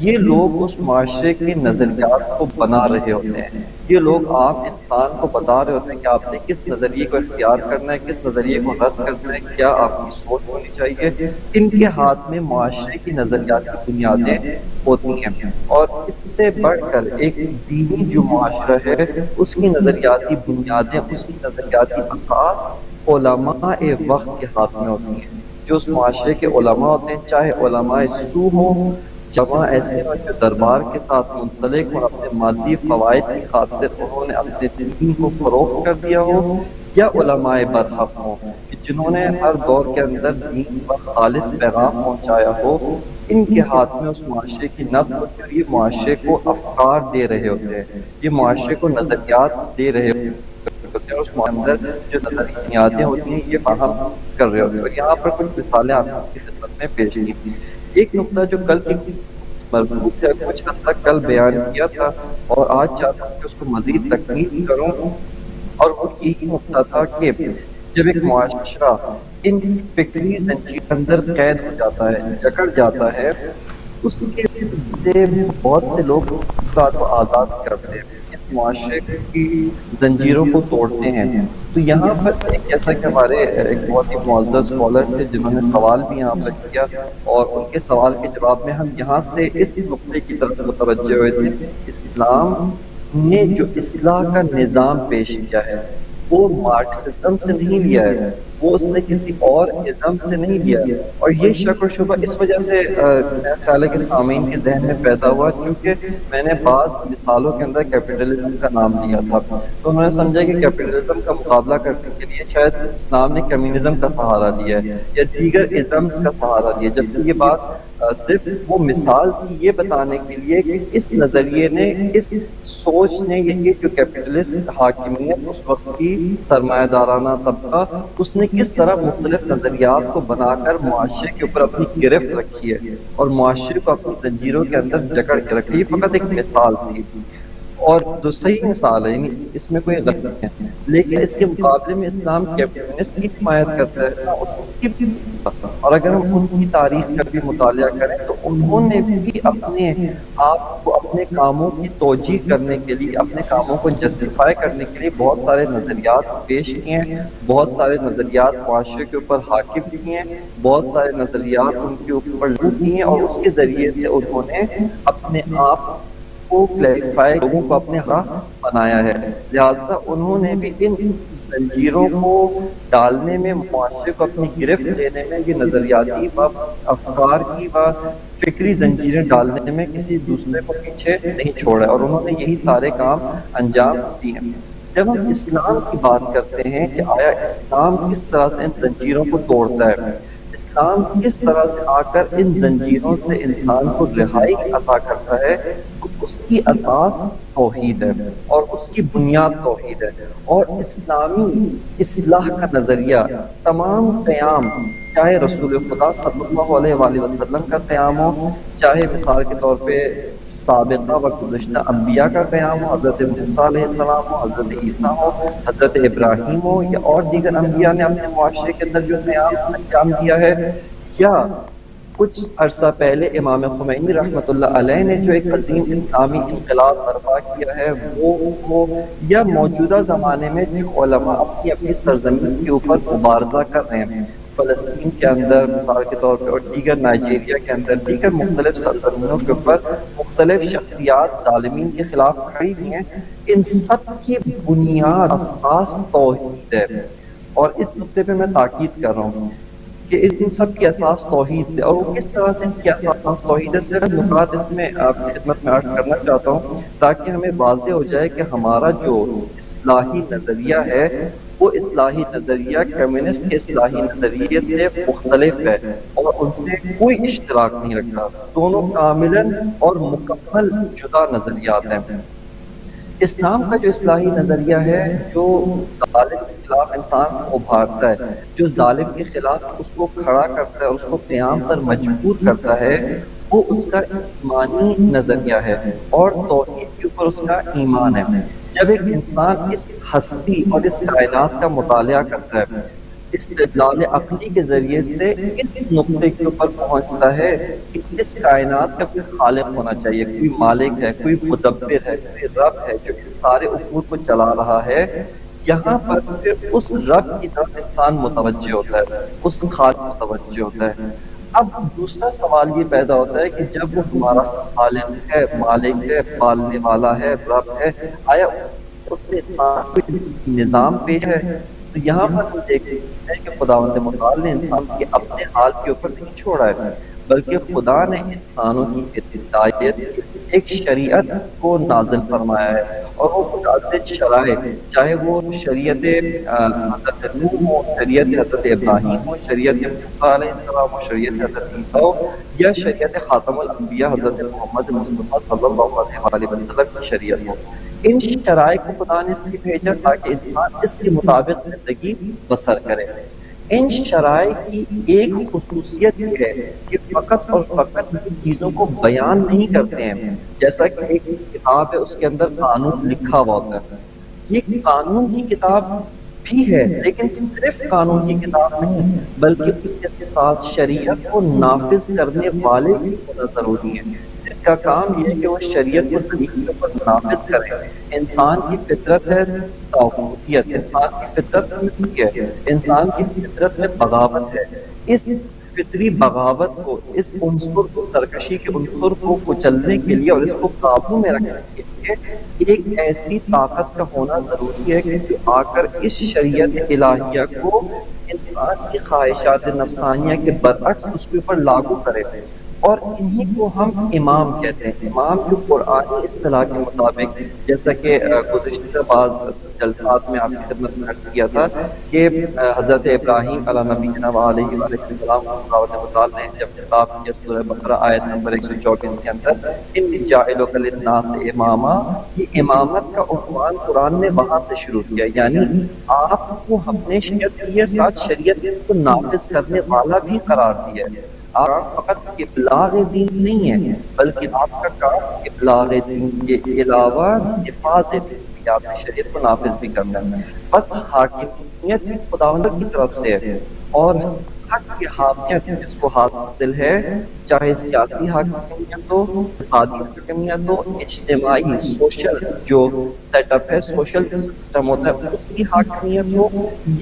یہ لوگ اس معاشرے کے نظریات کو بنا رہے ہوتے ہیں، یہ لوگ عام انسان کو بتا رہے ہوتے ہیں کہ آپ نے کس نظریے کو اختیار کرنا ہے، کس نظریے کو رد کرنا ہے، کیا آپ کی سوچ ہونی چاہیے۔ ان کے ہاتھ میں معاشرے کی نظریات کی بنیادیں ہوتی ہیں، اور اس سے بڑھ کر ایک دینی جو معاشرہ ہے اس کی نظریاتی بنیادیں، اس کی نظریاتی اساس علماء وقت کے ہاتھ میں ہوتی ہیں۔ جو اس معاشرے کے علماء ہوتے ہیں، چاہے علماء سو ہوں، جماع ایسے ہوں جو دربار کے ساتھ منسلک اور اپنے مادی فوائد کی خاطر انہوں نے اپنے دین کو فروخت کر دیا ہو، یا علماء برحق ہوں کہ جنہوں نے ہر دور کے اندر دین پر خالص پیغام پہنچایا ہو، ان کے ہاتھ میں اس معاشرے کی نبض ہوتی ہے، اور یہ معاشرے کو افکار دے رہے ہوتے ہیں، یہ معاشرے کو نظریات دے رہے ہوتے ہیں، اس اندر جو نظری بنیادیں ہوتی ہیں یہ فراہم کر رہے ہوتے ہیں۔ اور یہاں پر کچھ مثالیں آپ کی خدمت میں پیش کی۔ ایک نقطہ جو کل کی مربوط ہے، کچھ حد تک کل بیان کیا تھا اور آج چاہتا ہوں کہ اس کو مزید تکمیل کروں، اور وہ یہی نقطہ تھا کہ جب ایک معاشرہ ان فکری زنجیر کے اندر قید ہو جاتا ہے، جکڑ جاتا ہے، اس کے سے بہت سے لوگ کو آزاد کرتے ہیں، اس معاشرے کی زنجیروں کو توڑتے ہیں۔ تو یہاں پر جیسا کہ ہمارے ایک بہت ہی معزز اسکالر تھے جنہوں نے سوال بھی یہاں پر کیا، اور ان کے سوال کے جواب میں ہم یہاں سے اس نقطے کی طرف متوجہ ہوئے تھے، اسلام نے جو اصلاح کا نظام پیش کیا ہے وہ مارکسزم سے نہیں لیا ہے، وہ اس نے کسی اور ازم سے نہیں لیا، اور یہ شک و شبہ اس وجہ سے میرا خیال ہے کہ سامعین کے ذہن میں پیدا ہوا چونکہ میں نے بعض مثالوں کے اندر کیپٹلزم کا نام لیا تھا، تو انہوں نے سمجھا کہ کیپٹلزم کا مقابلہ کرنے کے لیے شاید اسلام نے کمیونزم کا سہارا لیا ہے یا دیگر ازمز کا سہارا لیا، جبکہ یہ بات صرف وہ مثال تھی یہ بتانے کے لیے کہ اس نظریے نے، اس سوچ نے، یہ جو کیپٹلسٹ حاکمیت اس وقت کی سرمایہ دارانہ طبقہ، اس نے کس طرح مختلف نظریات کو بنا کر معاشرے کے اوپر اپنی گرفت رکھی ہے اور معاشرے کو اپنی زنجیروں کے اندر جکڑ کے رکھی۔ یہ فقط ایک مثال تھی، اور جو صحیح مثال ہے، یعنی اس میں کوئی غلطی نہیں ہے، لیکن اس کے مقابلے میں اسلام کمیونسٹ کی حمایت کرتا ہے، اور اگر ہم ان کی تاریخ کا بھی مطالعہ کریں تو انہوں نے بھی اپنے آپ کو اپنے کاموں کی توجیہ کرنے کے لیے، اپنے کاموں کو جسٹیفائی کرنے کے لیے بہت سارے نظریات پیش کیے ہیں، بہت سارے نظریات معاشرے کے اوپر حاکم کیے ہیں، بہت سارے نظریات ان کے اوپر لاگو کیے ہیں، اور اس کے ذریعے سے انہوں نے اپنے آپ کو کلیریفائی، لوگوں کو اپنے ہاں بنایا ہے۔ لہٰذا انہوں نے بھی ان زنجیروں کو ڈالنے میں، معاشرے کو اپنی گرفت دینے میں، یہ نظریاتی و افکار کی و فکری زنجیریں ڈالنے میں کسی دوسرے کو پیچھے نہیں چھوڑا، اور انہوں نے یہی سارے کام انجام دیے۔ جب ہم اسلام کی بات کرتے ہیں کہ آیا اسلام کس طرح سے ان زنجیروں کو توڑتا ہے، اسلام کس طرح سے آ کر ان زنجیروں سے انسان کو رہائی عطا کرتا ہے، تو اس کی اساس توحید ہے اور اس کی بنیاد توحید ہے، اور اسلامی اصلاح کا نظریہ تمام قیام، چاہے رسول خدا صلی اللہ علیہ وآلہ وسلم کا قیام ہو، چاہے مثال کے طور پہ سابقہ و گزشتہ انبیاء کا قیام ہو، حضرت موسیٰ علیہ السلام ہو، حضرت عیسیٰ ہو، حضرت ابراہیم ہو، یا اور دیگر انبیاء نے اپنے معاشرے کے اندر جو قیام انجام دیا ہے، یا کچھ عرصہ پہلے امام خمینی رحمۃ اللہ علیہ نے جو ایک عظیم اسلامی انقلاب برپا کیا ہے وہ، یا موجودہ زمانے میں جو علماء اپنی سرزمین کے اوپر مبارزہ کر رہے ہیں، فلسطین کے اندر مثال کے طور پہ، اور دیگر نائجیریا کے اندر، دیگر مختلف سرزمینوں کے اوپر مختلف شخصیات ظالمین کے خلاف کھڑی ہوئی ہیں، ان سب کی بنیاد اساس توحید ہے، اور اس نقطے پہ میں تاکید کر رہا ہوں کہ ان سب کی اساس توحید ہے، اور وہ کس طرح سے ان کی اساس توحید ہے، صرف نکات اس میں آپ کی خدمت میں عرض کرنا چاہتا ہوں تاکہ ہمیں واضح ہو جائے کہ ہمارا جو اصلاحی نظریہ ہے وہ اصلاحی نظریہ کمیونسٹ کے اصلاحی نظریے سے مختلف ہے اور ان سے کوئی اشتراک نہیں رکھتا، دونوں کاملاً اور مکمل جدا نظریات ہیں۔ اسلام کا جو اصلاحی نظریہ ہے جو ظالم کے خلاف انسان کو ابھارتا ہے، جو ظالم کے خلاف اس کو کھڑا کرتا ہے، اس کو قیام پر مجبور کرتا ہے، وہ اس کا ایمانی نظریہ ہے اور توحید کے اوپر اس کا ایمان ہے۔ جب ایک انسان اس ہستی اور اس کائنات کا مطالعہ کرتا ہے استدلال عقلی کے ذریعے سے اس نقطے کے اوپر پہنچتا ہے کہ اس کائنات کا کوئی خالق ہونا چاہیے، کوئی مالک ہے، کوئی مدبر ہے، کوئی رب ہے جو ان سارے امور کو چلا رہا ہے۔ یہاں پر پھر اس رب کی طرف انسان متوجہ ہوتا ہے، اس خالق متوجہ ہوتا ہے۔ اب دوسرا سوال یہ پیدا ہوتا ہے کہ جب وہ ہمارا خالق ہے، مالک ہے، پالنے والا ہے، رب ہے، آیا اس نے انسان کو نظام پیش ہے؟ تو یہاں پر ہم دیکھتے ہیں کہ خداوند متعال نے انسان کے اپنے حال کے اوپر نہیں چھوڑا ہے، بلکہ خدا نے انسانوں کی ہدایت ایک شریعت کو نازل فرمایا ہے، اور وہ متعدد شرائط، چاہے وہ شریعت حضرت نوح ہو، شریعت حضرت ابراہیم ہو، شریعت موسیٰ علیہ السلام ہو، شریعت حضرت عیسیٰ ہو، یا شریعت خاتم الانبیاء حضرت محمد مصطفیٰ صلی اللہ علیہ وسلم کی شریعت ہو، ان شرائع کو خدا نے اس لیے بھیجا تاکہ انسان اس کے مطابق زندگی بسر کرے۔ ان شرائع کی ایک خصوصیت یہ ہے کہ فقط اور فقط چیزوں کو بیان نہیں کرتے ہیں، جیسا کہ ایک کتاب ہے اس کے اندر قانون لکھا ہوا ہوتا ہے، یہ قانون کی کتاب بھی ہے، لیکن صرف قانون کی کتاب نہیں، بلکہ اس کے ساتھ شریعت کو نافذ کرنے والے بھی ہونا ضروری ہے، جن کا کام یہ ہے کہ وہ شریعت کو طریقے پر نافذ کریں۔ انسان کی فطرت ہے طاغوتیت، انسان کی فطرت مسیح ہے، انسان کی فطرت میں بغاوت ہے۔ اس فطری بغاوت کو، اس عنصر کو، سرکشی کے عنصر کو کچلنے کے لیے اور اس کو قابو میں رکھنے کے لیے ایک ایسی طاقت کا ہونا ضروری ہے کہ جو آ کر اس شریعت الہیہ کو انسان کی خواہشات نفسانیہ کے برعکس اس کے اوپر لاگو کرے، اور انہی کو ہم امام کہتے ہیں۔ امام جو قرآنی اصطلاح کے مطابق، جیسا کہ گزشتہ بعض جلسات میں آپ کی خدمت میں عرض کیا تھا کہ حضرت ابراہیم علیہ نبینا علیہ وآلہ السلام کو خداوند متعال نے جب خطاب کیا سورہ بقرہ آیت نمبر 124 کے اندر، انی جاعلک للناس اماما، یہ امامت کا عنوان قرآن نے وہاں سے شروع کیا، یعنی آپ کو ہم نے شریعت کے ساتھ شریعت کو نافذ کرنے والا بھی قرار دیا ہے۔ آپ فقط ابلاغ دین نہیں ہے، بلکہ آپ کا کام ابلاغ دین کے علاوہ نفاذ دین بھی، آپ نے شریعت کو نافذ بھی کرنا ہے۔ بس حاکمیت خداوند کی طرف سے ہے، اور حق کی حاکمیت جس کو حاصل ہے، چاہے سیاسی حاکمیت ہو، اقتصادی حاکمیت ہو، اجتماعی سوشل جو سیٹ اپ ہے، سوشل سسٹم ہوتا ہے اس کی حاکمیت ہو،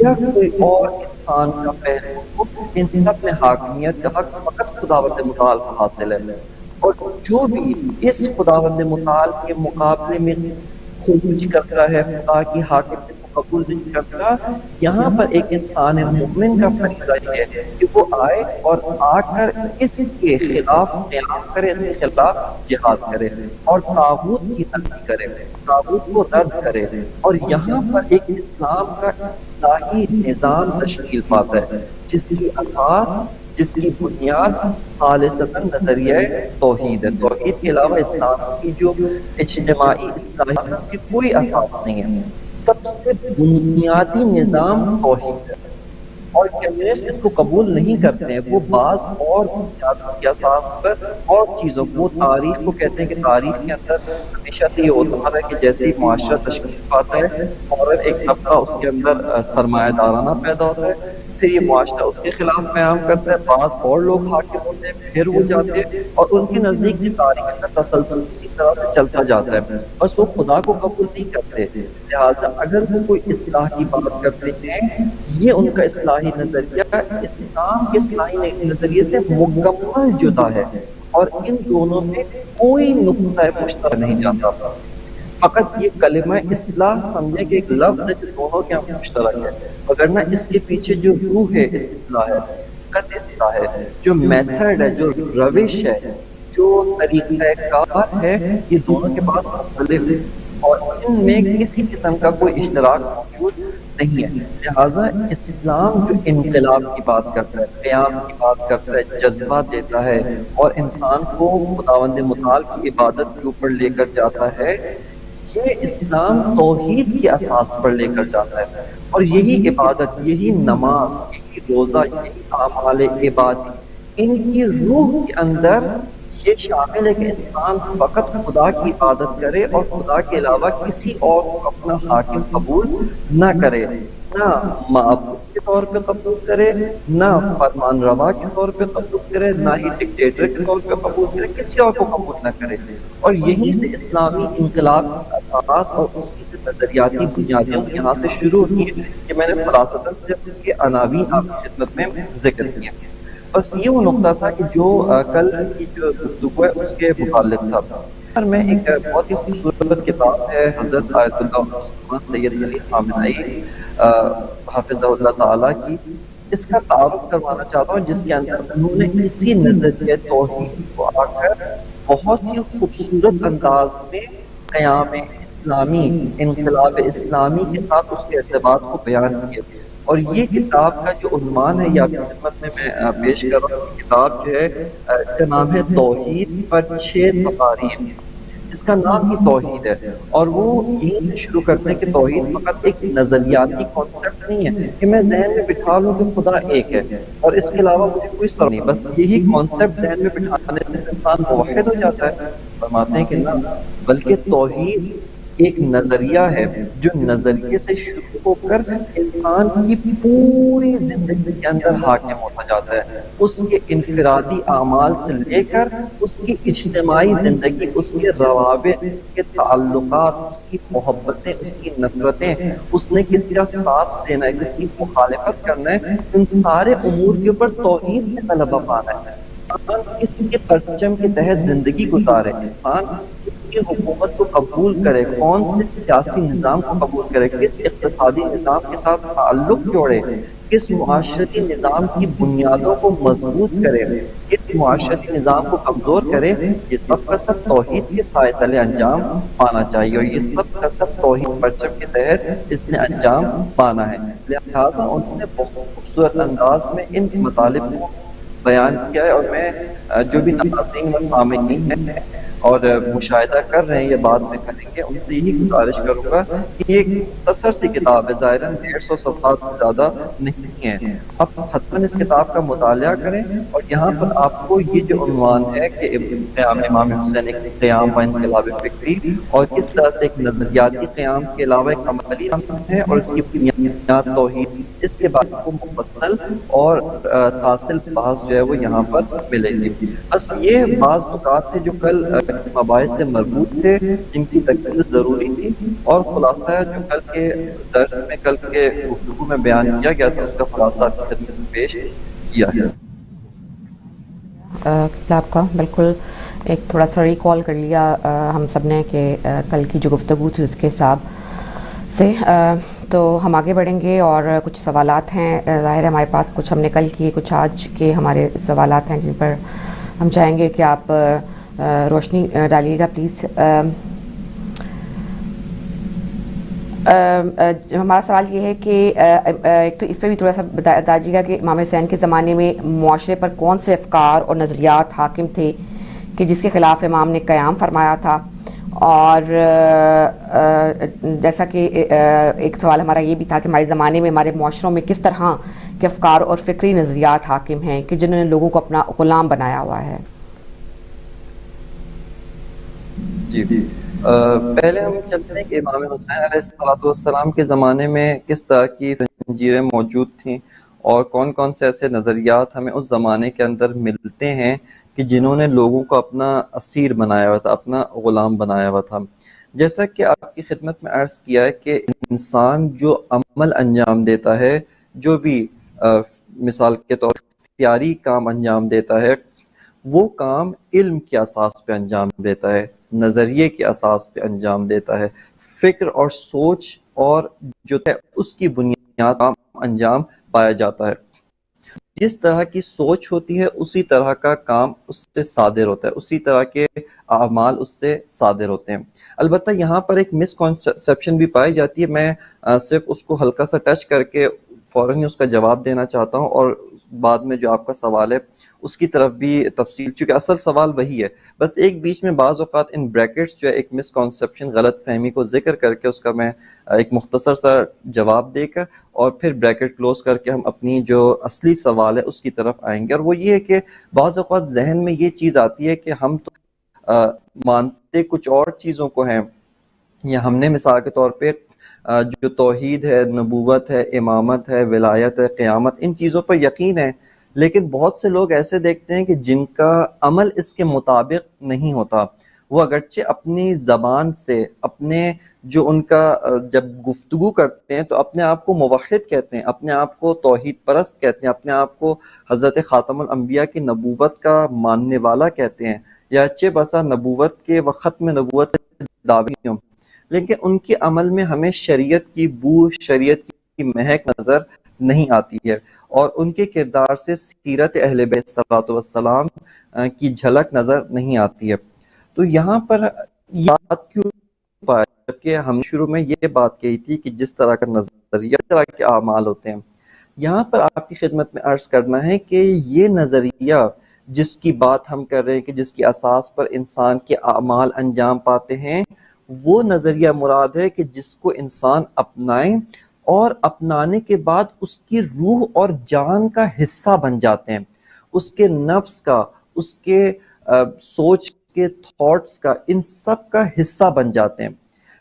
یا کوئی اور انسان کا پہلو ہو، ان سب میں حاکمیت کا حق فقط خداوند متعال کو حاصل ہے، اور جو بھی اس خداوند متعال کے مقابلے میں خروج کرتا ہے، خدا کی حاکمیت کو قبول نہیں کرتا، یہاں پر ایک انسان مومن کا فریضہ یہ ہے کہ وہ آئے اور آ کر اس کے خلاف قیام کرے، اس کے خلاف جہاد کرے اور طاغوت کی نفی کرے، طاغوت کو رد کرے، اور یہاں پر ایک اسلام کا اصلاحی نظام تشکیل پاتا ہے جس کی اساس، جس کی بنیاد خالصتاً نظریہ توحید ہے۔ توحید کے علاوہ اسلام کی جو اجتماعی اصلاح ہے اس کی کوئی اساس نہیں ہے، سب سے بنیادی نظام توحید ہے، اور کمیونسٹ اس کو قبول نہیں کرتے ہیں، وہ بعض اور بنیادوں کے اساس پر اور چیزوں کو، تاریخ کو کہتے ہیں کہ تاریخ کے اندر ہمیشہ سے یہ ہوتا ہے کہ جیسے ہی معاشرہ تشکیل پاتا ہے اور ایک طبقہ اس کے اندر سرمایہ دارانہ پیدا ہوتا ہے، پھر یہ معاشرہ اس کے خلاف قیام کرتا ہے، بعض اور لوگ حاکم ہوتے ہیں، پھر وہ جاتے ہیں، اور ان کے نزدیک بھی تاریخ کا تسلسل اسی طرح سے چلتا جاتا ہے، بس وہ خدا کو قبول نہیں کرتے، لہٰذا اگر وہ کوئی اصلاح کی بات کرتے ہیں، یہ ان کا اصلاحی نظریہ اسلام کے اصلاحی نظریے سے مکمل جدا ہے، اور ان دونوں میں کوئی نقطہ مشترک نہیں جاتا، فقط یہ کلمہ اصلاح سمجھے کہ ایک لفظ ہے جو دونوں کے ہم مشترک ہے، وگرنہ اس کے پیچھے جو روح ہے اس اصلاح ہے، حقیقت اصلاح ہے، جو میتھڈ ہے، جو روش ہے، جو طریقہ کار ہے، یہ دونوں کے پاس مختلف ہے، اور ان میں کسی قسم کا کوئی اشتراک موجود نہیں ہے۔ لہٰذا اسلام جو انقلاب کی بات کرتا ہے، قیام کی بات کرتا ہے، جذبہ دیتا ہے اور انسان کو خداوند متعال کی عبادت کے اوپر لے کر جاتا ہے، یہ اسلام توحید کی اساس پر لے کر جاتا ہے، اور یہی عبادت، یہی نماز، یہی روزہ، یہی اعمال عبادی، ان کی روح کے اندر یہ شامل ہے کہ انسان فقط خدا کی عبادت کرے اور خدا کے علاوہ کسی اور کو اپنا حاکم قبول نہ کرے، نہ معبود کے طور پہ قبول کرے، نہ فرمان روا کے طور پہ قبول کرے، نہ ہی ڈکٹیٹر کے طور پہ قبول کرے، کسی اور کو قبول نہ کرے۔ اور یہیں سے اسلامی انقلاب کا اساس اور اس کی نظریاتی بنیادیں یہاں سے شروع ہوتی ہیں کہ میں نے خلاصتاً سے اس کے عناوین آپ کی خدمت میں ذکر کیے۔ بس یہ وہ نقطہ تھا کہ جو کل کی جو گفتگو ہے اس کے متعلق تھا۔ پر میں ایک بہت ہی خوبصورت کتاب ہے حضرت آیت اللہ سید علی خامنئی حافظہ اللہ تعالیٰ کی، اس کا تعارف کروانا چاہتا ہوں، جس کے اندر انہوں نے اسی نظریہ توحید کو آ کر بہت ہی خوبصورت انداز میں قیام اسلامی، انقلاب اسلامی کے ساتھ اس کے ارتباط کو بیان کیا۔ اور یہ کتاب کا جو عنوان ہے یہ آپ کی خدمت میں پیش کر رہا ہوں۔ کتاب جو ہے اس کا نام ہے توحید پر 6 تقاریر۔ اس کا نام ہی توحید ہے، اور وہ یہیں سے شروع کرتے ہیں کہ توحید فقط ایک نظریاتی کانسیپٹ نہیں ہے کہ میں ذہن میں بٹھا لوں کہ خدا ایک ہے اور اس کے علاوہ مجھے کوئی سر نہیں، بس یہی کانسیپٹ ذہن میں بٹھانے سے انسان موحد ہو جاتا ہے۔ فرماتے ہیں کہ نہ، بلکہ توحید ایک نظریہ ہے جو نظریے سے شروع ہو کر انسان کی پوری زندگی کے اندر حاکم ہوتا جاتا ہے، اس کے انفرادی اعمال سے لے کر اس کی اجتماعی زندگی، اس کے روابط، اس کے تعلقات، اس کی محبتیں، اس کی نفرتیں، اس نے کس کا ساتھ دینا ہے، کس کی مخالفت کرنا ہے، ان سارے امور کے اوپر توحید میں غلبہ پانا ہے۔ انسان کس کے پرچم کے تحت زندگی گزارے، انسان کس کی حکومت کو قبول کرے، کون سے سیاسی نظام کو قبول کرے، کس اقتصادی نظام کے ساتھ تعلق جوڑے، کس معاشرتی نظام کی بنیادوں کو مضبوط کرے، کس معاشرتی نظام کو کمزور کرے، یہ سب کا سب توحید کے سائے تلے انجام پانا چاہیے، اور یہ سب کا سب توحید پرچم کے تحت اس نے انجام پانا ہے۔ لہٰذا انہوں نے بہت خوبصورت انداز میں ان مطالب کو بیان کیا ہے، اور میں جو بھی ناظرین و سامعین ہیں اور مشاہدہ کر رہے ہیں یا بعد میں کریں گے، ان سے یہی گزارش کروں گا کہ یہ ایک مختصر سی کتاب ہے، ظاہراً 150 صفحات سے زیادہ نہیں ہے۔ آپ حتماً اس کتاب کا مطالعہ کریں، اور یہاں پر آپ کو یہ جو عنوان ہے کہ قیام امام حسین ایک قیام و انقلاب فکری، اور کس طرح سے ایک نظریاتی قیام کے علاوہ ایک عملی ہے، اور اس کی بنیاد توحید، اس کے بعد کو مفصل اور حاصل بحث جو ہے وہ یہاں پر ملے گی۔ بس یہ بعض نکات تھے جو کل مباحث سے مربوط تھے، جن کی تکمیل ضروری تھی، اور خلاصہ جو کل کے درس میں، کل کے گفتگو میں بیان کیا گیا تھا، اس کا خلاصہ خدمت میں پیش کیا ہے۔ آپ کا بالکل ایک تھوڑا سا ریکال کر لیا ہم سب نے کہ کل کی جو گفتگو تھی اس کے حساب سے، تو ہم آگے بڑھیں گے، اور کچھ سوالات ہیں ظاہر ہے ہمارے پاس، کچھ ہم نے کل کیے، کچھ آج کے ہمارے سوالات ہیں جن پر ہم چاہیں گے کہ آپ روشنی ڈالیے گا پلیز۔ ہمارا سوال یہ ہے کہ ایک تو اس پہ بھی تھوڑا سا بتا دیجیے گا کہ امام حسین کے زمانے میں معاشرے پر کون سے افکار اور نظریات حاکم تھے کہ جس کے خلاف امام نے قیام فرمایا تھا، اور جیسا کہ ایک سوال ہمارا یہ بھی تھا کہ ہمارے زمانے میں ہمارے معاشروں میں کس طرح کے افکار اور فکری نظریات حاکم ہیں کہ جنہوں نے لوگوں کو اپنا غلام بنایا ہوا ہے۔ جی، پہلے ہم چلتے ہیں کہ امام حسین علیہ السلام کے زمانے میں کس طرح کی زنجیریں موجود تھیں، اور کون کون سے ایسے نظریات ہمیں اس زمانے کے اندر ملتے ہیں کہ جنہوں نے لوگوں کو اپنا اسیر بنایا ہوا تھا، اپنا غلام بنایا ہوا تھا۔ جیسا کہ آپ کی خدمت میں عرض کیا ہے کہ انسان جو عمل انجام دیتا ہے، جو بھی مثال کے طور پر اختیاری کام انجام دیتا ہے، وہ کام علم کے اساس پہ انجام دیتا ہے، نظریے کے اساس پہ انجام دیتا ہے، فکر اور سوچ اور جو ہے اس کی بنیاد کا انجام پایا جاتا ہے۔ جس طرح کی سوچ ہوتی ہے اسی طرح کا کام اس سے صادر ہوتا ہے، اسی طرح کے اعمال اس سے صادر ہوتے ہیں۔ البتہ یہاں پر ایک مس کنسیپشن بھی پائی جاتی ہے، میں صرف اس کو ہلکا سا ٹچ کر کے فوراً ہی اس کا جواب دینا چاہتا ہوں، اور بعد میں جو آپ کا سوال ہے اس کی طرف بھی تفصیل، چونکہ اصل سوال وہی ہے، بس ایک بیچ میں بعض اوقات ان بریکٹس جو ہے ایک مسکنسیپشن، غلط فہمی کو ذکر کر کے اس کا میں ایک مختصر سا جواب دے کر اور پھر بریکٹ کلوز کر کے ہم اپنی جو اصلی سوال ہے اس کی طرف آئیں گے. اور وہ یہ ہے کہ بعض اوقات ذہن میں یہ چیز آتی ہے کہ ہم تو مانتے کچھ اور چیزوں کو ہیں، یا ہم نے مثال کے طور پہ جو توحید ہے، نبوت ہے، امامت ہے، ولایت ہے، قیامت، ان چیزوں پر یقین ہے، لیکن بہت سے لوگ ایسے دیکھتے ہیں کہ جن کا عمل اس کے مطابق نہیں ہوتا. وہ اگرچہ اپنی زبان سے اپنے جو ان کا جب گفتگو کرتے ہیں تو اپنے آپ کو موحد کہتے ہیں، اپنے آپ کو توحید پرست کہتے ہیں، اپنے آپ کو حضرت خاتم الانبیاء کی نبوت کا ماننے والا کہتے ہیں، یا اچھے بسا نبوت کے و ختم نبوت دعوی ہوں، لیکن ان کے عمل میں ہمیں شریعت کی بو، شریعت کی مہک نظر نہیں آتی ہے، اور ان کے کردار سے سیرت اہل بیت صلوات والسلام کی جھلک نظر نہیں آتی ہے. تو یہاں پر یہ بات کیوں پائے، جبکہ ہم نے شروع میں یہ بات کہی تھی کہ جس طرح کا نظریہ، جس طرح کے اعمال ہوتے ہیں. یہاں پر آپ کی خدمت میں عرض کرنا ہے کہ یہ نظریہ جس کی بات ہم کر رہے ہیں کہ جس کی اساس پر انسان کے اعمال انجام پاتے ہیں، وہ نظریہ مراد ہے کہ جس کو انسان اپنائیں اور اپنانے کے بعد اس کی روح اور جان کا حصہ بن جاتے ہیں، اس کے نفس کا، اس کے سوچ کے تھاٹس کا، ان سب کا حصہ بن جاتے ہیں.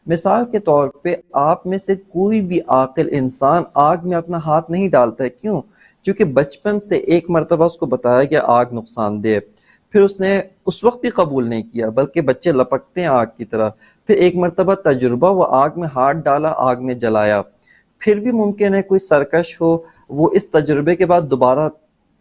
مثال کے طور پہ آپ میں سے کوئی بھی عاقل انسان آگ میں اپنا ہاتھ نہیں ڈالتا ہے. کیوں؟ کیونکہ بچپن سے ایک مرتبہ اس کو بتایا گیا آگ نقصان دہ، پھر اس نے اس وقت بھی قبول نہیں کیا، بلکہ بچے لپکتے ہیں آگ کی طرح. پھر ایک مرتبہ تجربہ، وہ آگ میں ہاتھ ڈالا، آگ نے جلایا. پھر بھی ممکن ہے کوئی سرکش ہو، وہ اس تجربے کے بعد دوبارہ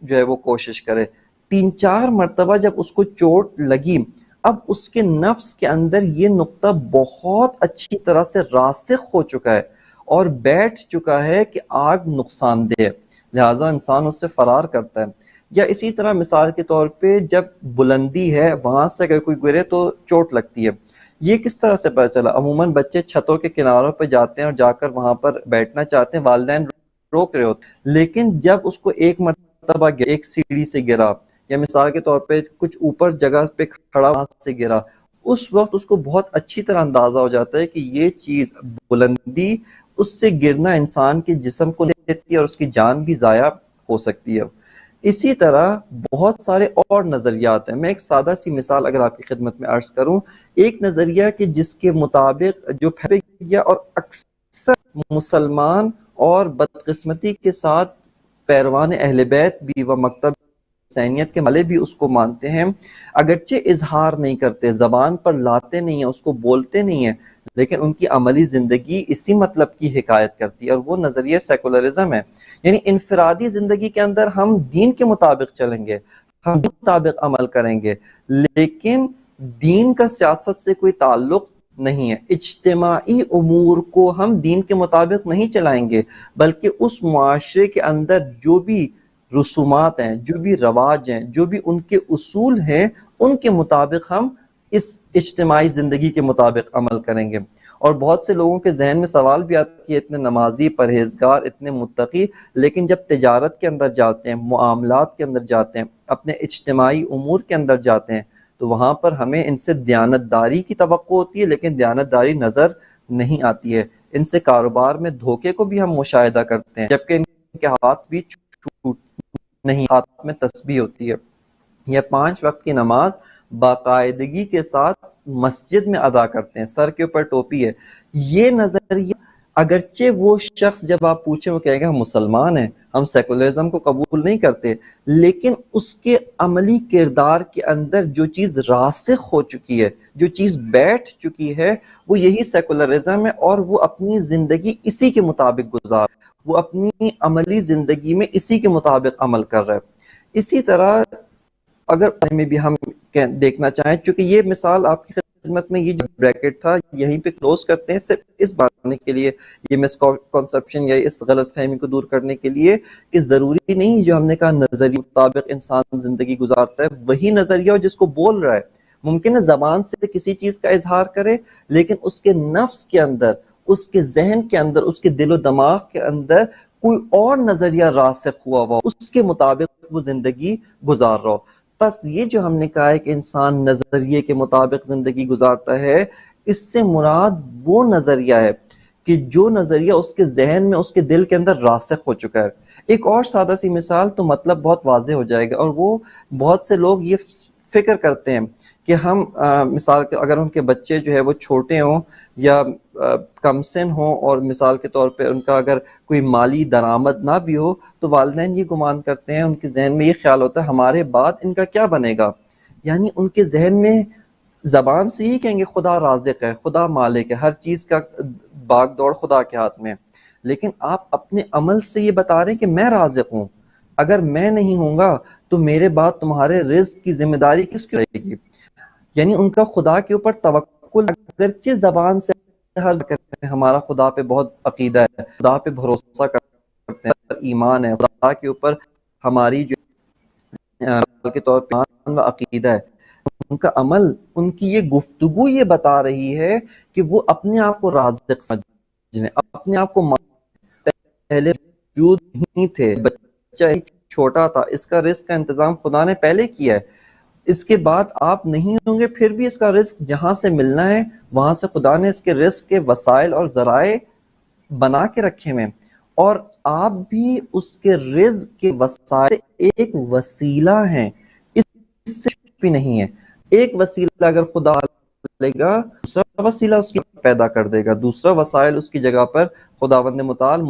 جو ہے وہ کوشش کرے. 3-4 مرتبہ جب اس کو چوٹ لگی، اب اس کے نفس کے اندر یہ نقطہ بہت اچھی طرح سے راسخ ہو چکا ہے اور بیٹھ چکا ہے کہ آگ نقصان دہ ہے، لہٰذا انسان اس سے فرار کرتا ہے. یا اسی طرح مثال کے طور پہ جب بلندی ہے، وہاں سے اگر کوئی گرے تو چوٹ لگتی ہے. یہ کس طرح سے پتہ چلا؟ عموماً بچے چھتوں کے کناروں پہ جاتے ہیں اور جا کر وہاں پر بیٹھنا چاہتے ہیں، والدین روک رہے ہوتے، لیکن جب اس کو ایک مرتبہ ایک سیڑھی سے گرا، یا مثال کے طور پہ کچھ اوپر جگہ پہ کھڑا وہاں سے گرا، اس وقت اس کو بہت اچھی طرح اندازہ ہو جاتا ہے کہ یہ چیز بلندی، اس سے گرنا انسان کے جسم کو لیتی ہے اور اس کی جان بھی ضائع ہو سکتی ہے. اسی طرح بہت سارے اور نظریات ہیں. میں ایک سادہ سی مثال اگر آپ کی خدمت میں عرض کروں، ایک نظریہ کہ جس کے مطابق جو پھیل گیا اور اکثر مسلمان اور بدقسمتی کے ساتھ پیروان اہل بیت بھی و مکتب حسینیت کے والے بھی اس کو مانتے ہیں، اگرچہ اظہار نہیں کرتے، زبان پر لاتے نہیں ہیں، اس کو بولتے نہیں ہیں، لیکن ان کی عملی زندگی اسی مطلب کی حکایت کرتی ہے، اور وہ نظریہ سیکولرزم ہے. یعنی انفرادی زندگی کے اندر ہم دین کے مطابق چلیں گے، ہم دین کے مطابق عمل کریں گے، لیکن دین کا سیاست سے کوئی تعلق نہیں ہے. اجتماعی امور کو ہم دین کے مطابق نہیں چلائیں گے، بلکہ اس معاشرے کے اندر جو بھی رسومات ہیں، جو بھی رواج ہیں، جو بھی ان کے اصول ہیں، ان کے مطابق ہم اس اجتماعی زندگی کے مطابق عمل کریں گے. اور بہت سے لوگوں کے ذہن میں سوال بھی آتا ہے کہ اتنے نمازی، پرہیزگار، اتنے متقی، لیکن جب تجارت کے اندر جاتے ہیں، معاملات کے اندر جاتے ہیں، اپنے اجتماعی امور کے اندر جاتے ہیں، تو وہاں پر ہمیں ان سے دیانتداری کی توقع ہوتی ہے، لیکن دیانتداری نظر نہیں آتی ہے. ان سے کاروبار میں دھوکے کو بھی ہم مشاہدہ کرتے ہیں، جبکہ ان کے ہاتھ بھی چھوٹ نہیں، ہاتھ میں تسبیح ہوتی ہے. یہ 5 وقت کی نماز باقاعدگی کے ساتھ مسجد میں ادا کرتے ہیں، سر کے اوپر ٹوپی ہے. یہ نظریہ اگرچہ وہ شخص جب آپ پوچھیں وہ کہے گا ہم مسلمان ہیں، ہم سیکولرزم کو قبول نہیں کرتے، لیکن اس کے عملی کردار کے اندر جو چیز راسخ ہو چکی ہے، جو چیز بیٹھ چکی ہے، وہ یہی سیکولرزم ہے، اور وہ اپنی زندگی اسی کے مطابق گزار، وہ اپنی عملی زندگی میں اسی کے مطابق عمل کر رہا ہے. اسی طرح اگر میں بھی ہم دیکھنا چاہیں، چونکہ یہ مثال آپ کی خدمت میں یہ جو بریکٹ تھا یہیں پہ کلوز کرتے ہیں، صرف اس بات کے لیے، یہ مسکنسیپشن یا اس غلط فہمی کو دور کرنے کے لیے کہ ضروری نہیں جو ہم نے کہا نظریے مطابق انسان زندگی گزارتا ہے وہی نظریہ ہو جس کو بول رہا ہے. ممکن ہے زبان سے کسی چیز کا اظہار کرے، لیکن اس کے نفس کے اندر، اس کے ذہن کے اندر، اس کے دل و دماغ کے اندر کوئی اور نظریہ راسخ ہوا اس کے مطابق وہ زندگی گزار رہا ہو. بس یہ جو ہم نے کہا ہے کہ انسان نظریے کے مطابق زندگی گزارتا ہے، اس سے مراد وہ نظریہ ہے کہ جو نظریہ اس کے ذہن میں، اس کے دل کے اندر راسخ ہو چکا ہے۔ ایک اور سادہ سی مثال تو مطلب بہت واضح ہو جائے گا، اور وہ بہت سے لوگ یہ فکر کرتے ہیں کہ ہم مثال کے اگر ان کے بچے جو ہے وہ چھوٹے ہوں یا کم سن ہوں، اور مثال کے طور پہ ان کا اگر کوئی مالی درآمد نہ بھی ہو، تو والدین یہ گمان کرتے ہیں، ان کے ذہن میں یہ خیال ہوتا ہے ہمارے بعد ان کا کیا بنے گا۔ یعنی ان کے ذہن میں زبان سے ہی کہیں گے خدا رازق ہے، خدا مالک ہے، ہر چیز کا باغ دوڑ خدا کے ہاتھ میں، لیکن آپ اپنے عمل سے یہ بتا رہے ہیں کہ میں رازق ہوں، اگر میں نہیں ہوں گا تو میرے بعد تمہارے رزق کی ذمہ داری کس کی رہے گی۔ یعنی ان کا خدا کے اوپر توکل، اگرچہ زبان سے ہر کرتے ہیں ہمارا خدا پہ بہت عقیدہ ہے، خدا پہ بھروسہ کرتے ہیں، ایمان ہے خدا کے اوپر، ہماری جو کے طور پر ایمان و عقیدہ ہے، ان کا عمل، ان کی یہ گفتگو یہ بتا رہی ہے کہ وہ اپنے آپ کو رازق سمجھنے، اپنے آپ کو پہلے موجود ہی تھے، بچہ ہی چھوٹا تھا، اس کا رزق کا انتظام خدا نے پہلے کیا ہے، اس کے بعد آپ نہیں ہوں گے، پھر بھی اس کا رزق جہاں سے ملنا ہے وہاں سے خدا نے اس کے رزق کے وسائل اور ذرائع بنا کے رکھے ہوئے، اور آپ بھی اس کے رزق کے وسائل سے ایک وسیلہ ہیں، اس سے کچھ بھی نہیں ہے۔ ایک وسیلہ اگر خدا لے گا، دوسرا وسیلہ اس کی پیدا کر دے گا، دوسرا وسائل اس کی جگہ پر خداوند متعال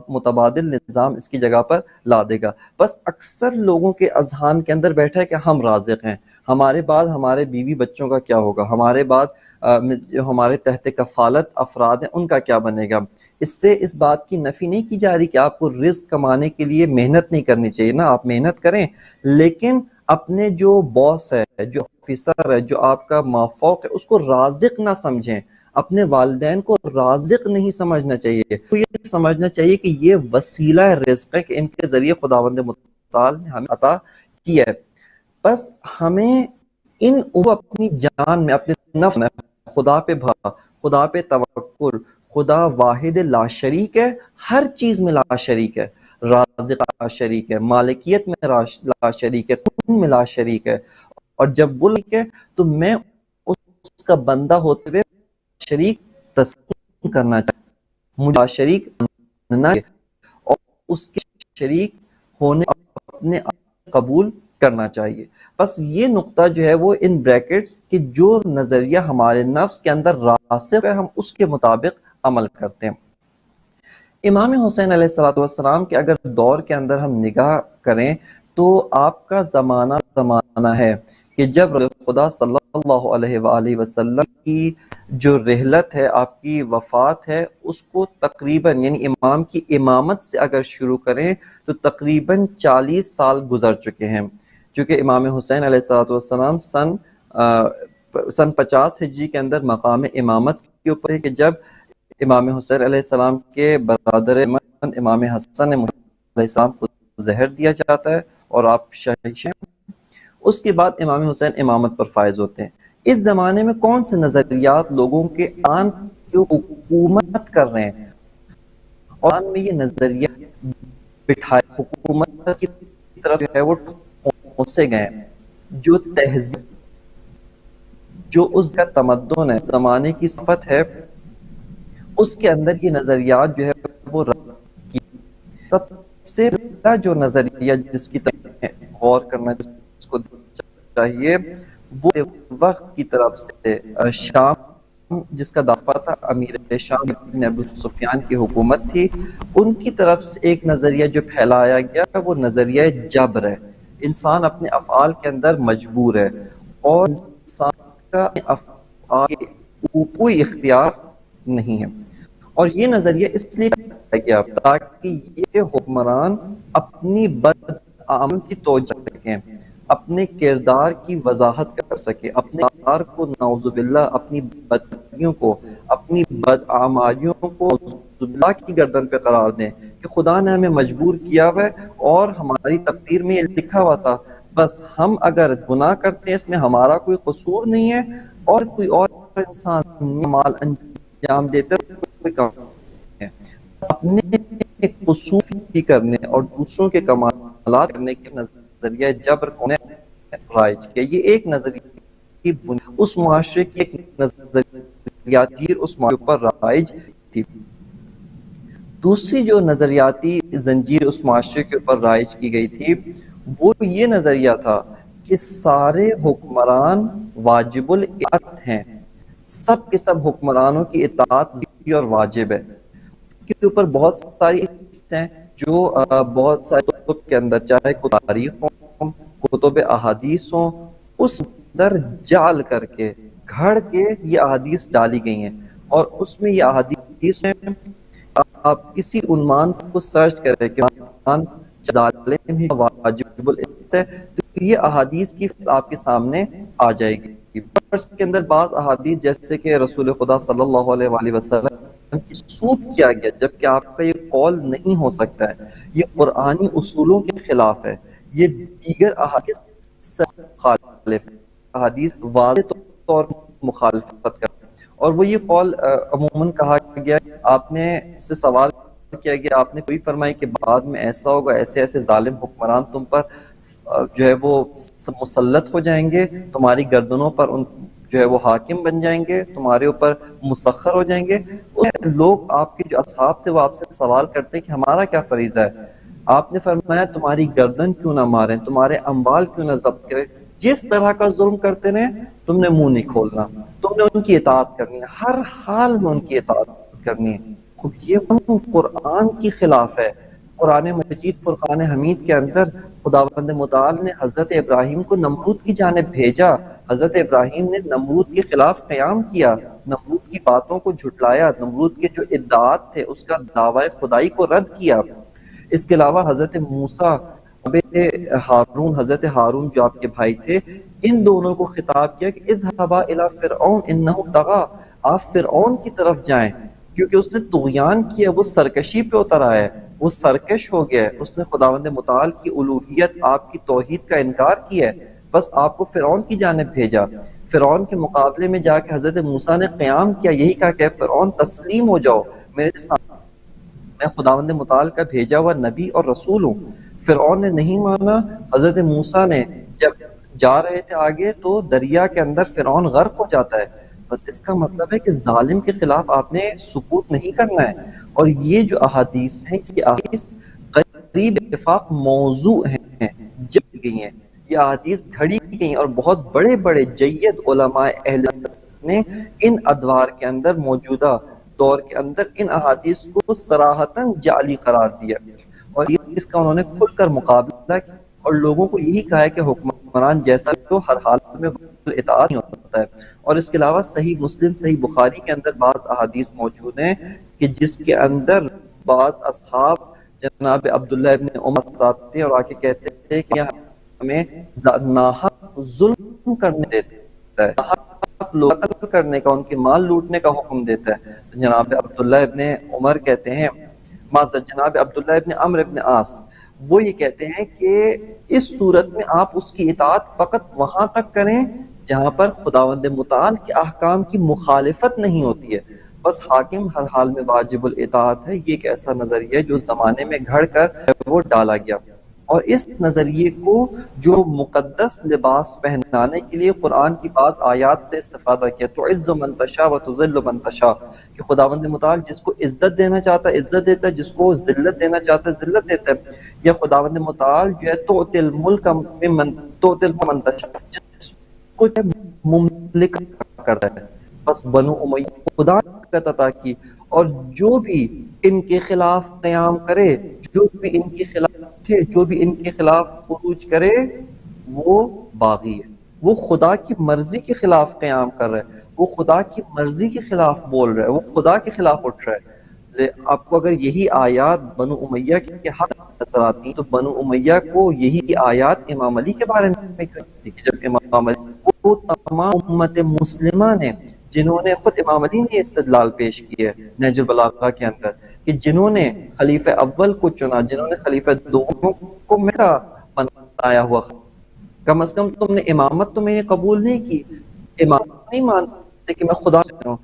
متبادل نظام اس کی جگہ پر لا دے گا۔ بس اکثر لوگوں کے اذہان کے اندر بیٹھا ہے کہ ہم رازق ہیں، ہمارے بعد ہمارے بیوی بچوں کا کیا ہوگا، ہمارے بعد جو ہمارے تحت کفالت افراد ہیں ان کا کیا بنے گا۔ اس سے اس بات کی نفی نہیں کی جا رہی کہ آپ کو رزق کمانے کے لیے محنت نہیں کرنی چاہیے، نا آپ محنت کریں، لیکن اپنے جو باس ہے، جو آفیسر ہے، جو آپ کا مافوق ہے، اس کو رازق نہ سمجھیں، اپنے والدین کو رازق نہیں سمجھنا چاہیے، تو یہ سمجھنا چاہیے کہ یہ وسیلہ رزق ہے کہ ان کے ذریعے خداوند متعال نے ہمیں عطا کیا ہے۔ بس ہمیں ان اپنی جان میں، اپنے نفس میں خدا پہ خدا پہ توکل، خدا واحد لا شریک ہے، ہر چیز میں لا شریک ہے، رازق لا شریک ہے، مالکیت میں لا شریک ہے، خون میں لا شریک ہے، اور جب وہ لکھ ہے تو میں اس کا بندہ ہوتے ہوئے شریک تسلیم کرنا چاہیے، مجھے شریک بننا ہے، اور اس کے شریک ہونے اپنے قبول کرنا چاہیے۔ بس یہ نقطہ جو ہے وہ ان بریکٹس کہ جو نظریہ ہمارے نفس کے اندر راسخ ہے ہم اس کے مطابق عمل کرتے ہیں۔ امام حسین علیہ السلام کے اگر دور کے اندر ہم نگاہ کریں تو آپ کا زمانہ ہے کہ جب خدا صلی اللہ علیہ وآلہ وسلم کی جو رحلت ہے، آپ کی وفات ہے، اس کو تقریباً یعنی امام کی امامت سے اگر شروع کریں تو تقریباً 40 سال گزر چکے ہیں، چونکہ امام حسین علیہ السلام سن 50 ہجری کے اندر مقام امامت کے اوپر ہے کہ جب امام حسین علیہ السلام کے برادر امام حسن علیہ السلام کو زہر دیا جاتا ہے اور آپ شہید ہیں، اس کے بعد امام حسین امامت پر فائز ہوتے ہیں۔ اس زمانے میں کون سے نظریات لوگوں کے آن کی حکومت کر رہے ہیں، اور آن میں یہ نظریہ بٹھائے حکومت کی طرف ہے وہ ٹھونسے گئے ہیں، جو تہذیب، جو اس کا تمدن ہے، زمانے کی صفت ہے، اس کے اندر یہ نظریات جو ہے وہ سب سے پہلا جو نظریہ جس کی طرف غور کرنا جس کو چاہیے وہ وقت کی طرف سے شام جس کا دافع تھا، امیر شام ابن ابو سفیان کی حکومت تھی، ان کی طرف سے ایک نظریہ جو پھیلایا گیا وہ نظریہ جبر ہے، انسان اپنے افعال کے اندر مجبور ہے، اور انسان کا افعال کوئی اختیار نہیں ہے، اور یہ نظریہ اس لیے گیا تاکہ یہ حکمران اپنی بدعمل کی توجہ رکھیں، اپنے کردار کی وضاحت کر سکے، اپنے کردار کو نعوذ باللہ، اپنی بدیوں کو، اپنی بدعمالیوں کو نعوذ باللہ کی گردن پہ قرار دیں کہ خدا نے ہمیں مجبور کیا ہوا ہے اور ہماری تقدیر میں یہ لکھا ہوا تھا، بس ہم اگر گناہ کرتے ہیں اس میں ہمارا کوئی قصور نہیں ہے، اور کوئی اور انسان مال انجام دیتے کوئی کام ہے، اپنے قصور بھی کرنے اور دوسروں کے کمالات کرنے کے نظریہ جبر کو رائج کیا. یہ ایک نظریہ اس معاشرے کی ایک نظریاتی اس معاشرے پر رائج تھی. دوسری جو نظریاتی زنجیر اس معاشرے کے اوپر رائج کی گئی تھی وہ یہ نظریہ تھا کہ سارے حکمران واجب الاطاعت ہیں، سب کے سب حکمرانوں کی اطاعت ضروری اور واجب ہے. اس کے اوپر بہت ساری ہیں جو بہت سارے کتب کے اندر، چاہے تاریخ ہوں، کتب احادیث ہوں، اس اندر جعل کر کے گھڑ کے یہ احادیث ڈالی گئی ہیں. اور اس میں یہ احادیث میں آپ کسی عنوان کو سرچ کریں کہ عنوان ظالم ہی واجب الاطاعت ہے تو یہ احادیث کی آپ کے سامنے آ جائے گی. اس کے اندر بعض احادیث جیسے کہ رسول خدا صلی اللہ علیہ وآلہ وسلم کی سوب کیا گیا جبکہ آپ کا یہ قول نہیں ہو سکتا ہے، یہ قرآنی اصولوں کے خلاف ہے، یہ دیگر احادیث سے مخالف ہے، احادیث واضح طور مخالفت کر. اور وہ یہ قول عموماً کہا گیا، آپ نے اس سے سوال کیا گیا، آپ نے کوئی فرمائی کہ بعد میں ایسا ہوگا، ایسے ایسے ظالم حکمران تم پر جو ہے وہ مسلط ہو جائیں گے، تمہاری گردنوں پر ان جو ہے وہ حاکم بن جائیں گے، تمہارے اوپر مسخر ہو جائیں گے. لوگ آپ کے جو اصحاب تھے وہ آپ سے سوال کرتے کہ ہمارا کیا فریضہ ہے؟ آپ نے فرمایا تمہاری گردن کیوں نہ ماریں، تمہارے اموال کیوں نہ ضبط کریں، جس طرح کا ظلم کرتے رہے تم نے منہ نہیں کھولنا، تم نے ان کی اطاعت کرنی ہے، ہر حال میں ان کی اطاعت کرنی ہے. یہ قرآن کی خلاف ہے. قرآن مجید فرقان حمید کے اندر خداوند متعال نے حضرت ابراہیم کو نمرود کی جانب بھیجا، حضرت ابراہیم نے نمرود کے خلاف قیام کیا، نمرود کی باتوں کو جھٹلایا، نمرود کے جو ادعات تھے اس کا دعوی خدائی کو رد کیا. اس کے علاوہ حضرت موسیٰ ہارون، حضرت ہارون جو آپ کے بھائی تھے، ان دونوں کو خطاب کیا کہ اذهبا الى فرعون انه طغى، آپ فرعون کی طرف جائیں کیونکہ اس نے طغیان کیا، وہ سرکشی پہ اتر آیا ہے، وہ سرکش ہو گیا ہے، اس نے خداوند متعال کی الوہیت، آپ کی توحید کا انکار کیا ہے، بس آپ کو فرعون کی جانب بھیجا. فرعون کے مقابلے میں جا کے حضرت موسیٰ نے قیام کیا، یہی کہا کہ فرعون تسلیم ہو جاؤ میرے سامنے، میں خداوند متعال کا بھیجا ہوا نبی اور رسول ہوں. فرعون نے نہیں مانا. حضرت موسیٰ نے جب جا رہے تھے آگے تو دریا کے اندر فرعون غرق ہو جاتا ہے. بس اس کا مطلب ہے کہ ظالم کے خلاف آپ نے سکوت نہیں کرنا ہے. اور یہ جو احادیث ہیں یہ احادیث قریب اتفاق موضوع ہیں، جب گئی ہیں یہ احادیث گھڑی گئی ہیں، اور بہت بڑے بڑے جید علماء اہل نے ان ادوار کے اندر، موجودہ دور کے اندر ان احادیث کو صراحتاً جعلی قرار دیا، اور اس کا انہوں نے کھل کر مقابلہ کیا اور لوگوں کو یہی کہا ہے کہ حکمران جیسا تو ہر حال میں اطاعت نہیں ہوتا ہے. اور اس کے علاوہ صحیح مسلم، صحیح بخاری کے اندر بعض احادیث موجود ہیں کہ جس کے اندر بعض اصحاب جناب عبداللہ ابن عمر ساتھ تھے اور آ کے کہتے تھے کہ ہمیں ناحق ظلم کرنے دیتا ہے، ناحق قتل کرنے کا، ان کے مال لوٹنے کا حکم دیتا ہے. جناب عبداللہ ابن عمر کہتے ہیں، جناب عبداللہ ابن عمرو ابن عاص وہ یہ کہتے ہیں کہ اس صورت میں آپ اس کی اطاعت فقط وہاں تک کریں جہاں پر خداوند متعال کے احکام کی مخالفت نہیں ہوتی ہے، بس حاکم ہر حال میں واجب الاطاعت ہے. یہ ایک ایسا نظریہ ہے جو زمانے میں گھڑ کر وہ ڈالا گیا، اور اس نظریے کو جو مقدس لباس پہنانے کے لیے قرآن کی بعض آیات سے استفادہ کیا. تعز من تشاء و تذل من تشاء، کہ خداوند متعال جس کو عزت دینا چاہتا ہے عزت دیتا ہے، جس کو ذلت دینا چاہتا ہے ذلت دیتا ہے. یا خداوند متعال جو ہے تؤتی الملک من تشاء، جس کو مملک کرتا ہے. بس بنو امیہ خدا کا عطا کی، اور جو بھی ان کے خلاف قیام کرے، جو بھی ان کے خلاف جو بھی ان کے خلاف خروج کرے وہ باغی ہے، وہ خدا کی مرضی کے خلاف قیام کر رہا ہے، وہ خدا کی مرضی کے خلاف بول رہا ہے، وہ خدا کے خلاف اٹھ رہا ہے. آپ کو اگر یہی آیات بنو امیہ کے حق نظر آتی تو بنو امیہ کو یہی آیات امام علی کے بارے میں کیوں تھی کہ جب امام علی وہ تمام امت مسلمہ نے، جنہوں نے خود امام علی نے استدلال پیش کیا ہے نہج البلاغہ کے اندر کہ جنہوں نے خلیفہ اول کو چنا، جنہوں نے خلیفہ دوم کو میرا بنایا ہوا، کم از کم تم نے امامت تو میں نے قبول نہیں کی، امامت نہیں مانتے کہ میں خدا سے ہوں.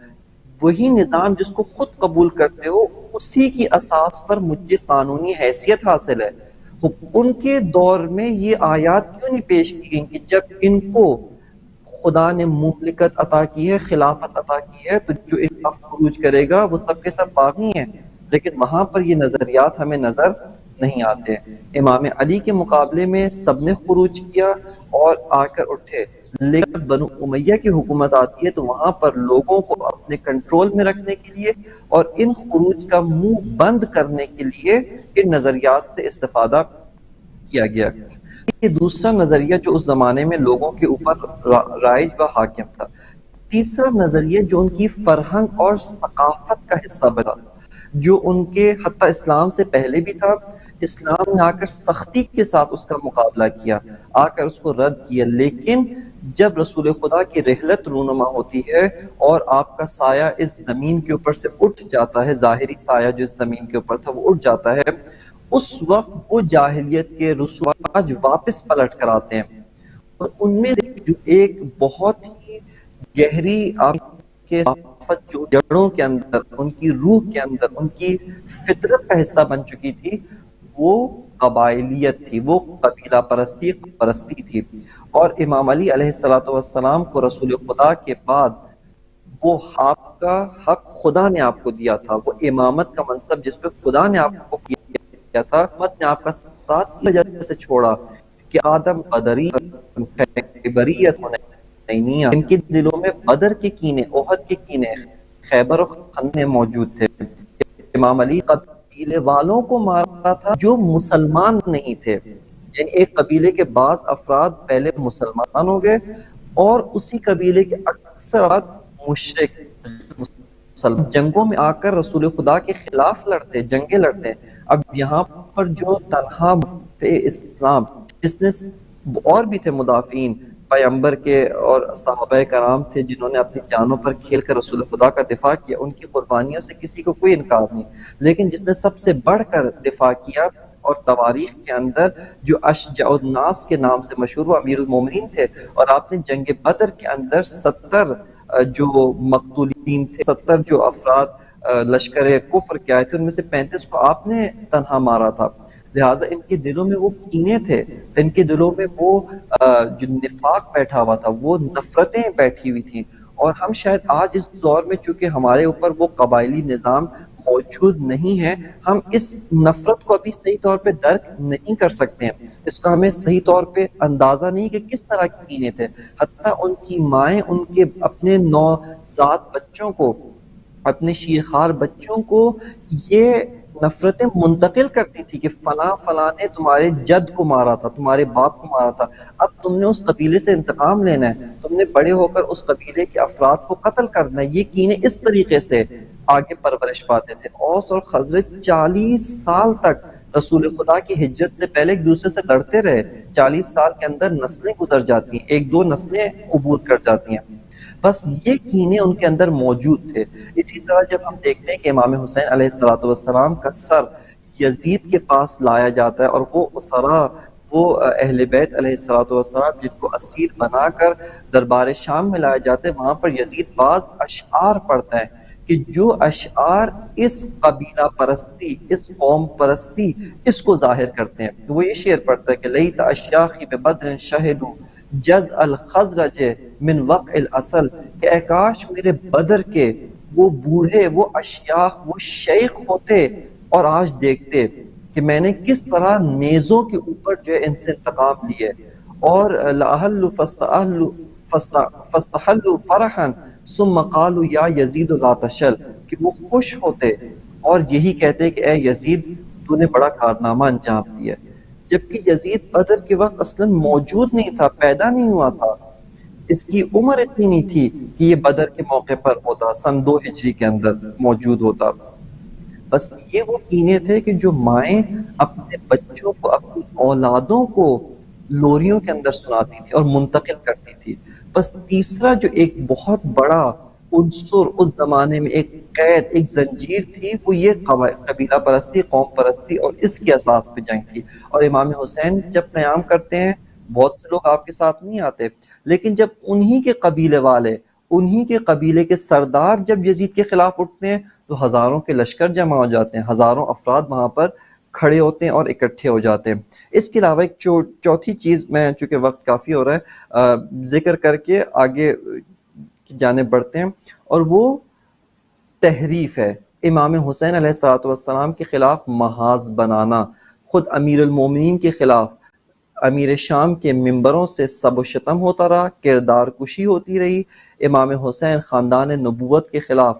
وہی نظام جس کو خود قبول کرتے ہو اسی کی اساس پر مجھے قانونی حیثیت حاصل ہے، ان کے دور میں یہ آیات کیوں نہیں پیش کی گئیں کہ جب ان کو خدا نے مملکت عطا کی ہے، خلافت عطا کی ہے، تو جو اختلاف خروج کرے گا وہ سب کے سب باغی ہیں، لیکن وہاں پر یہ نظریات ہمیں نظر نہیں آتے۔ امام علی کے مقابلے میں سب نے خروج کیا اور آ کر اٹھے، لیکن بنو امیہ کی حکومت آتی ہے تو وہاں پر لوگوں کو اپنے کنٹرول میں رکھنے کے لیے اور ان خروج کا منہ بند کرنے کے لیے ان نظریات سے استفادہ کیا گیا۔ یہ دوسرا نظریہ جو اس زمانے میں لوگوں کے اوپر رائج و حاکم تھا۔ تیسرا نظریہ جو ان کی فرہنگ اور ثقافت کا حصہ بنا، جو ان کے حتیٰ اسلام سے پہلے بھی تھا، اسلام نے آ کر سختی کے ساتھ اس کا مقابلہ کیا، آ کر اس کو رد کیا، لیکن جب رسول خدا کی رحلت رونما ہوتی ہے اور آپ کا سایہ اس زمین کے اوپر سے اٹھ جاتا ہے، ظاہری سایہ جو اس زمین کے اوپر تھا وہ اٹھ جاتا ہے، اس وقت وہ جاہلیت کے رسومات واپس پلٹ کر آتے ہیں، اور ان میں سے جو ایک بہت ہی گہری آپ کے ثقافت جو جڑوں کے اندر، ان کی روح کے اندر، ان کی فطرت کا حصہ بن چکی تھی، وہ قبائلیت تھی، وہ قبیلہ پرستی تھی۔ اور امام علی علیہ السلام کو رسول خدا کے بعد وہ آپ کا حق خدا نے آپ کو دیا تھا، وہ امامت کا منصب جس پہ خدا نے آپ کو کیا تھا، امت نے آپ کا ساتھ وجہ سے چھوڑا کہ آدم بدری خیبریت نہیں، ان کے دلوں میں بدر کے کینے، احد کے کینے، خیبر و خندق موجود تھے۔ امام علی قبیلے والوں کو مارا تھا جو مسلمان نہیں تھے، یعنی ایک قبیلے کے بعض افراد پہلے مسلمان ہو گئے اور اسی قبیلے کے اکثر افراد مشرک جنگوں میں آ کر رسول خدا کے خلاف لڑتے، جنگیں لڑتے۔ اب یہاں پر جو تنہا اسلام، جس نے اور بھی تھے مدافعین پیغمبر کے اور صحابہ کرام تھے جنہوں نے اپنی جانوں پر کھیل کر رسول خدا کا دفاع کیا، ان کی قربانیوں سے کسی کو کوئی انکار نہیں، لیکن جس نے سب سے بڑھ کر دفاع کیا اور تواریخ کے اندر جو اشجع الناس کے نام سے مشہور وہ امیر المومنین تھے، اور آپ نے جنگ بدر کے اندر 70 جو مقتولین تھے، 70 جو افراد لشکر کفر کے آئے تھے، ان میں سے 35 کو آپ نے تنہا مارا تھا۔ لہٰذا ان کے دلوں میں وہ کینے تھے، ان کے دلوں میں وہ جو نفاق بیٹھا ہوا تھا، وہ نفرتیں بیٹھی ہوئی تھیں، اور ہم شاید آج اس دور میں چونکہ ہمارے اوپر وہ قبائلی نظام موجود نہیں ہے، ہم اس نفرت کو ابھی صحیح طور پہ درک نہیں کر سکتے ہیں، اس کا ہمیں صحیح طور پہ اندازہ نہیں کہ کس طرح کی کینے تھے۔ حتیٰ ان کی مائیں ان کے اپنے نوزاد بچوں کو، اپنے شیرخوار بچوں کو یہ نفرتیں منتقل کرتی تھی کہ فلاں فلاں نے تمہارے جد کو مارا تھا، تمہارے باپ کو مارا تھا، اب تم نے اس قبیلے سے انتقام لینا ہے، تم نے بڑے ہو کر اس قبیلے کے افراد کو قتل کرنا ہے۔ یہ کینے اس طریقے سے آگے پرورش پاتے تھے۔ اوس اور خزرج 40 سال تک رسول خدا کی ہجرت سے پہلے ایک دوسرے سے لڑتے رہے، 40 سال کے اندر نسلیں گزر جاتی ہیں، ایک دو نسلیں عبور کر جاتی ہیں، بس یہ کینے ان کے اندر موجود تھے۔ اسی طرح جب ہم دیکھتے ہیں کہ امام حسین علیہ السلام کا سر یزید کے پاس لایا جاتا ہے، اور وہ اسرا، وہ اہل بیت علیہ السلام جن کو اسیر بنا کر دربار شام میں لایا جاتا ہے، وہاں پر یزید بعض اشعار پڑھتا ہے کہ جو اشعار اس قبیلہ پرستی، اس قوم پرستی، اس کو ظاہر کرتے ہیں۔ وہ یہ شعر پڑھتا ہے کہ لیت اشیاخی ببدر شہدوا جز الخزرج من وقع الاصل، کہ اے کاش میرے بدر کے وہ بوڑھے، وہ اشیاخ، وہ شیخ ہوتے اور آج دیکھتے کہ میں نے کس طرح نیزوں کے اوپر جو ہے ان سے انتقام لیے، اور لأحل فاستحلوا فرحا ثم قالوا یا یزید لا تشل، کہ وہ خوش ہوتے اور یہی کہتے کہ اے یزید تو نے بڑا کارنامہ انجام دیا، جبکہ یزید بدر کے وقت اصلا موجود نہیں تھا، پیدا نہیں ہوا تھا، اس کی عمر اتنی نہیں تھی کہ یہ بدر کے موقع پر ہوتا، سن 2 ہجری کے اندر موجود ہوتا۔ بس یہ وہ کینے تھے کہ جو مائیں اپنے بچوں کو، اپنی اولادوں کو لوریوں کے اندر سناتی تھی اور منتقل کرتی تھی۔ بس تیسرا جو ایک بہت بڑا عنصر اس زمانے میں ایک قید، ایک زنجیر تھی، وہ یہ قبیلہ پرستی، قوم پرستی، اور اس کی اساس پہ جنگ تھی۔ اور امام حسین جب قیام کرتے ہیں، بہت سے لوگ آپ کے ساتھ نہیں آتے، لیکن جب انہی کے قبیلے والے، انہی کے قبیلے کے سردار جب یزید کے خلاف اٹھتے ہیں تو ہزاروں کے لشکر جمع ہو جاتے ہیں، ہزاروں افراد وہاں پر کھڑے ہوتے ہیں اور اکٹھے ہو جاتے ہیں۔ اس کے علاوہ ایک چوتھی چیز، میں چونکہ وقت کافی ہو رہا ہے ذکر کر کے آگے کی جانب بڑھتے ہیں، اور وہ تحریف ہے۔ امام حسین علیہ السلام کے خلاف محاذ بنانا، خود امیر المومنین کے خلاف امیر شام کے ممبروں سے سب و شتم ہوتا رہا، کردار کشی ہوتی رہی۔ امام حسین خاندان نبوت کے خلاف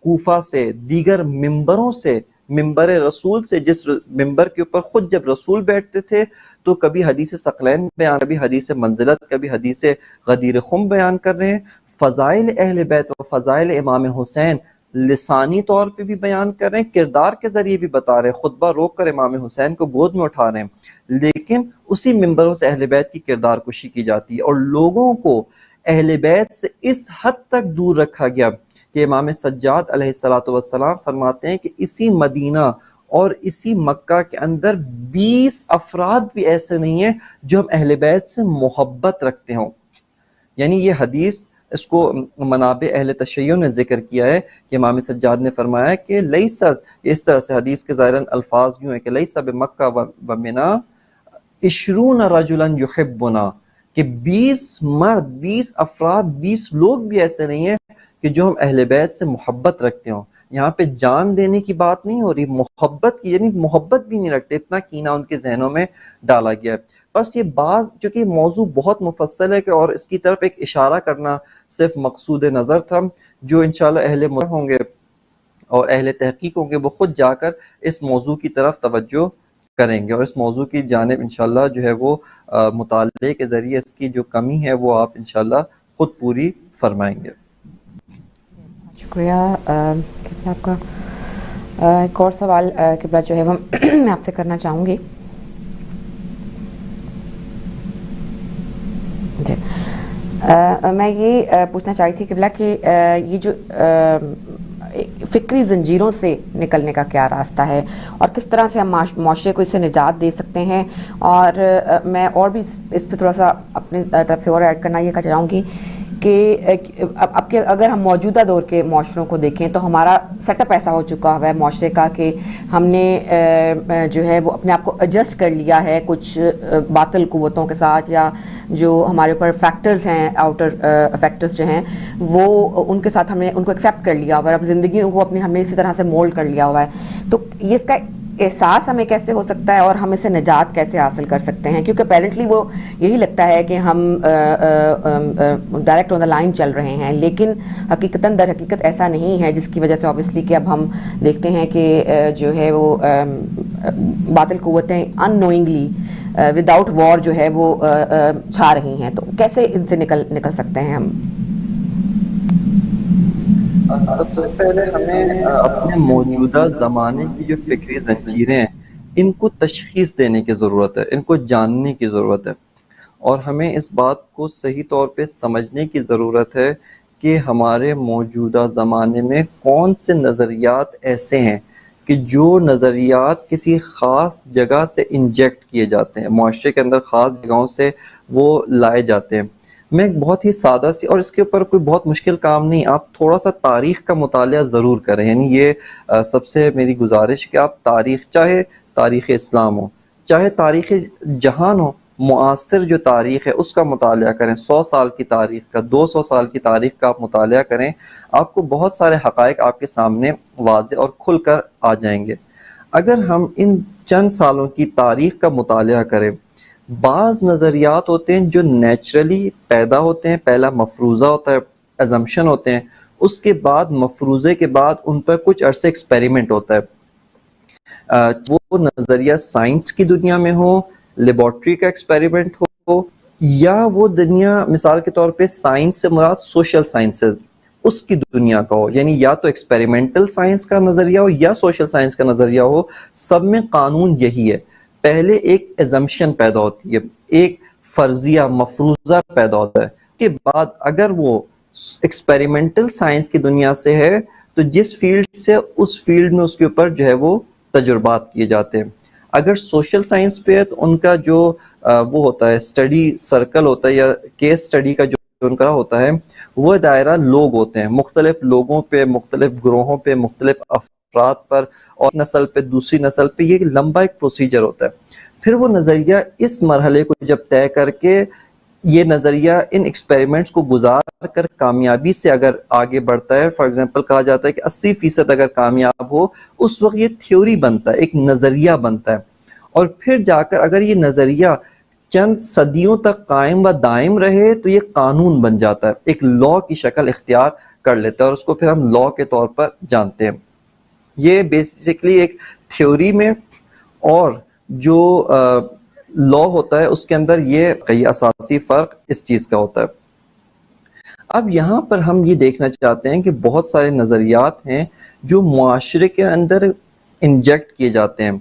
کوفہ سے، دیگر ممبروں سے، ممبر رسول سے، جس ممبر کے اوپر خود جب رسول بیٹھتے تھے تو کبھی حدیث ثقلین بیان، کبھی حدیث منزلت، کبھی حدیث غدیر خم بیان کر رہے ہیں۔ فضائل اہل بیت و فضائل امام حسین لسانی طور پہ بھی بیان کر رہے ہیں، کردار کے ذریعے بھی بتا رہے ہیں، خطبہ روک کر امام حسین کو گود میں اٹھا رہے ہیں، لیکن اسی ممبروں سے اہل بیت کی کردار کشی کی جاتی ہے، اور لوگوں کو اہل بیت سے اس حد تک دور رکھا گیا کہ امام سجاد علیہ السلام فرماتے ہیں کہ اسی مدینہ اور اسی مکہ کے اندر 20 افراد بھی ایسے نہیں ہیں جو ہم اہل بیت سے محبت رکھتے ہوں۔ یعنی یہ حدیث، اس کو منابع اہل تشیع نے ذکر کیا ہے کہ امام سجاد نے فرمایا کہ لیسا، اس طرح سے حدیث کے ظاہراً الفاظ یوں ہیں کہ لیسا بمکہ و منا 20 رجلا یحبنا، کہ 20 مرد، 20 افراد، 20 لوگ بھی ایسے نہیں ہیں کہ جو ہم اہل بیت سے محبت رکھتے ہوں۔ یہاں پہ جان دینے کی بات نہیں ہو رہی، محبت کی، یعنی محبت بھی نہیں رکھتے، اتنا کینہ ان کے ذہنوں میں ڈالا گیا ہے۔ بس یہ بعض، چونکہ موضوع بہت مفصل ہے کہ اور اس کی طرف ایک اشارہ کرنا صرف مقصود نظر تھا، جو انشاءاللہ اہل مر ہوں گے اور اہل تحقیق ہوں گے وہ خود جا کر اس موضوع کی طرف توجہ کریں گے، اور اس موضوع کی جانب انشاءاللہ جو ہے وہ مطالعے کے ذریعے اس کی جو کمی ہے وہ آپ انشاءاللہ خود پوری فرمائیں گے۔ شکریہ قبلہ آپ کا۔ ایک اور سوال قبلہ جو ہے وہ میں آپ سے کرنا چاہوں گی۔ جی میں یہ پوچھنا چاہ رہی تھی قبلہ کہ یہ جو فکری زنجیروں سے نکلنے کا کیا راستہ ہے، اور کس طرح سے ہم معاشرے کو اس سے نجات دے سکتے ہیں، اور میں اور بھی اس پہ تھوڑا سا اپنی طرف سے اور ایڈ کرنا یہ کہنا چاہوں گی کہ اب کے اگر ہم موجودہ دور کے معاشروں کو دیکھیں تو ہمارا سیٹ اپ ایسا ہو چکا ہوا ہے معاشرے کا کہ ہم نے جو ہے وہ اپنے آپ کو ایڈجسٹ کر لیا ہے کچھ باطل قوتوں کے ساتھ، یا جو ہمارے اوپر فیکٹرز ہیں، آؤٹر فیکٹرز جو ہیں وہ ان کے ساتھ ہم نے ان کو ایکسیپٹ کر لیا ہوا ہے، اب زندگیوں کو اپنی ہم نے اسی طرح سے مولڈ کر لیا ہوا ہے۔ تو یہ اس کا احساس ہمیں کیسے ہو سکتا ہے اور ہم اس سے نجات کیسے حاصل کر سکتے ہیں؟ کیونکہ اپیرنٹلی وہ یہی لگتا ہے کہ ہم ڈائریکٹ آن دا لائن چل رہے ہیں، لیکن حقیقتاً در حقیقت ایسا نہیں ہے، جس کی وجہ سے اوبیسلی کہ اب ہم دیکھتے ہیں کہ جو ہے وہ باطل قوتیں ان نوئنگلی وداؤٹ وار جو ہے وہ چھا رہی ہیں۔ تو کیسے ان سے نکل سکتے ہیں ہم؟ سب سے پہلے ہمیں اپنے موجودہ زمانے کی جو فکری زنجیریں ہیں ان کو تشخیص دینے کی ضرورت ہے، ان کو جاننے کی ضرورت ہے، اور ہمیں اس بات کو صحیح طور پہ سمجھنے کی ضرورت ہے کہ ہمارے موجودہ زمانے میں کون سے نظریات ایسے ہیں کہ جو نظریات کسی خاص جگہ سے انجیکٹ کیے جاتے ہیں، معاشرے کے اندر خاص جگہوں سے وہ لائے جاتے ہیں۔ میں ایک بہت ہی سادہ سی، اور اس کے اوپر کوئی بہت مشکل کام نہیں، آپ تھوڑا سا تاریخ کا مطالعہ ضرور کریں، یعنی یہ سب سے میری گزارش کہ آپ تاریخ، چاہے تاریخ اسلام ہو، چاہے تاریخ جہان ہو، معاصر جو تاریخ ہے اس کا مطالعہ کریں، 100 سال کی تاریخ کا، 200 سال کی تاریخ کا آپ مطالعہ کریں، آپ کو بہت سارے حقائق آپ کے سامنے واضح اور کھل کر آ جائیں گے۔ اگر ہم ان چند سالوں کی تاریخ کا مطالعہ کریں، بعض نظریات ہوتے ہیں جو نیچرلی پیدا ہوتے ہیں، پہلا مفروضہ ہوتا ہے، ایزمپشن ہوتے ہیں، اس کے بعد مفروضے کے بعد ان پر کچھ عرصے ایکسپیریمنٹ ہوتا ہے، وہ نظریہ سائنس کی دنیا میں ہو، لیبارٹری کا ایکسپیریمنٹ ہو، یا وہ دنیا مثال کے طور پہ سائنس سے مراد سوشل سائنسز اس کی دنیا کا ہو، یعنی یا تو ایکسپیریمنٹل سائنس کا نظریہ ہو یا سوشل سائنس کا نظریہ ہو، سب میں قانون یہی ہے، پہلے ایک ایزمپشن پیدا ہوتی ہے، ایک فرضیہ مفروضہ پیدا ہوتا ہے، کے بعد اگر وہ ایکسپیریمنٹل سائنس کی دنیا سے ہے تو جس فیلڈ سے اس فیلڈ میں اس کے اوپر جو ہے وہ تجربات کیے جاتے ہیں۔ اگر سوشل سائنس پہ ہے تو ان کا جو وہ ہوتا ہے اسٹڈی سرکل ہوتا ہے یا کیس اسٹڈی کا جو ان کا ہوتا ہے وہ دائرہ لوگ ہوتے ہیں، مختلف لوگوں پہ، مختلف گروہوں پہ، مختلف افراد پر اور نسل پہ دوسری نسل پہ، یہ لمبا ایک پروسیجر ہوتا ہے۔ پھر وہ نظریہ اس مرحلے کو جب طے کر کے یہ نظریہ ان ایکسپیریمنٹس کو گزار کر کامیابی سے اگر آگے بڑھتا ہے، فار ایگزامپل کہا جاتا ہے کہ 80% اگر کامیاب ہو، اس وقت یہ تھیوری بنتا ہے، ایک نظریہ بنتا ہے، اور پھر جا کر اگر یہ نظریہ چند صدیوں تک قائم و دائم رہے تو یہ قانون بن جاتا ہے، ایک لا کی شکل اختیار کر لیتا ہے، اور اس کو پھر ہم لا کے طور پر جانتے ہیں۔ یہ بیسیکلی ایک تھیوری میں اور جو لا ہوتا ہے اس کے اندر یہ کئی اساسی فرق اس چیز کا ہوتا ہے۔ اب یہاں پر ہم یہ دیکھنا چاہتے ہیں کہ بہت سارے نظریات ہیں جو معاشرے کے اندر انجیکٹ کیے جاتے ہیں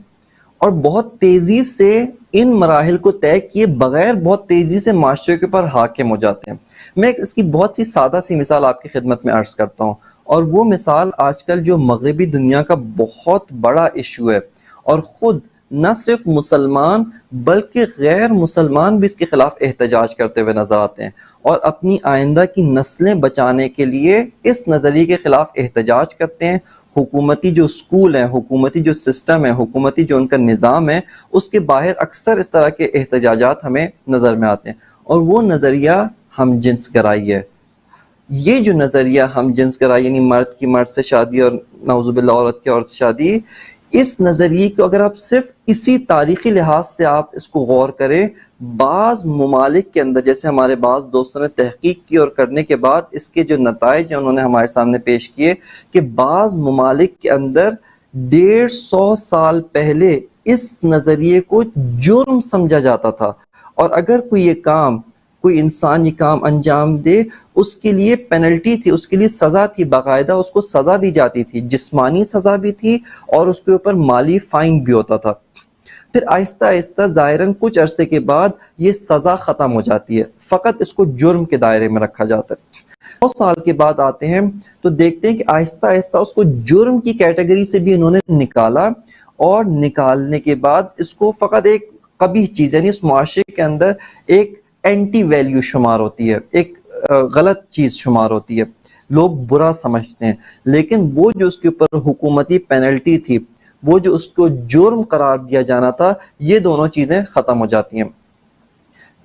اور بہت تیزی سے ان مراحل کو طے کیے بغیر بہت تیزی سے معاشرے کے اوپر حاکم ہو جاتے ہیں۔ میں اس کی بہت سی سادہ سی مثال آپ کی خدمت میں عرض کرتا ہوں، اور وہ مثال آج کل جو مغربی دنیا کا بہت بڑا ایشو ہے، اور خود نہ صرف مسلمان بلکہ غیر مسلمان بھی اس کے خلاف احتجاج کرتے ہوئے نظر آتے ہیں، اور اپنی آئندہ کی نسلیں بچانے کے لیے اس نظریے کے خلاف احتجاج کرتے ہیں۔ حکومتی جو اسکول ہیں، حکومتی جو سسٹم ہے، حکومتی جو ان کا نظام ہے، اس کے باہر اکثر اس طرح کے احتجاجات ہمیں نظر میں آتے ہیں، اور وہ نظریہ ہم جنس گرائی ہے۔ یہ جو نظریہ ہم جنس گرائی، یعنی مرد کی مرد سے شادی اور نعوذ باللہ عورت کی عورت سے شادی، اس نظریے کو اگر آپ صرف اسی تاریخی لحاظ سے آپ اس کو غور کریں، بعض ممالک کے اندر، جیسے ہمارے بعض دوستوں نے تحقیق کی اور کرنے کے بعد اس کے جو نتائج ہیں انہوں نے ہمارے سامنے پیش کیے کہ بعض ممالک کے اندر 150 سال پہلے اس نظریے کو جرم سمجھا جاتا تھا، اور اگر کوئی انسان یہ کام انجام دے، اس کے لیے پینلٹی تھی، اس کے لیے سزا تھی، باقاعدہ اس کو سزا دی جاتی تھی، جسمانی سزا بھی تھی اور اس کے اوپر مالی فائن بھی ہوتا تھا۔ پھر آہستہ آہستہ ظاہراً کچھ عرصے کے بعد یہ سزا ختم ہو جاتی ہے، فقط اس کو جرم کے دائرے میں رکھا جاتا ہے۔ 100 سال کے بعد آتے ہیں تو دیکھتے ہیں کہ آہستہ آہستہ اس کو جرم کی کیٹیگری سے بھی انہوں نے نکالا، اور نکالنے کے بعد اس کو فقط ایک قبیح چیز، یعنی اس معاشرے کے اندر ایک اینٹی ویلیو شمار ہوتی ہے، ایک غلط چیز شمار ہوتی ہے، لوگ برا سمجھتے ہیں، لیکن وہ جو اس کے اوپر حکومتی پینلٹی تھی، وہ جو اس کو جرم قرار دیا جانا تھا، یہ دونوں چیزیں ختم ہو جاتی ہیں۔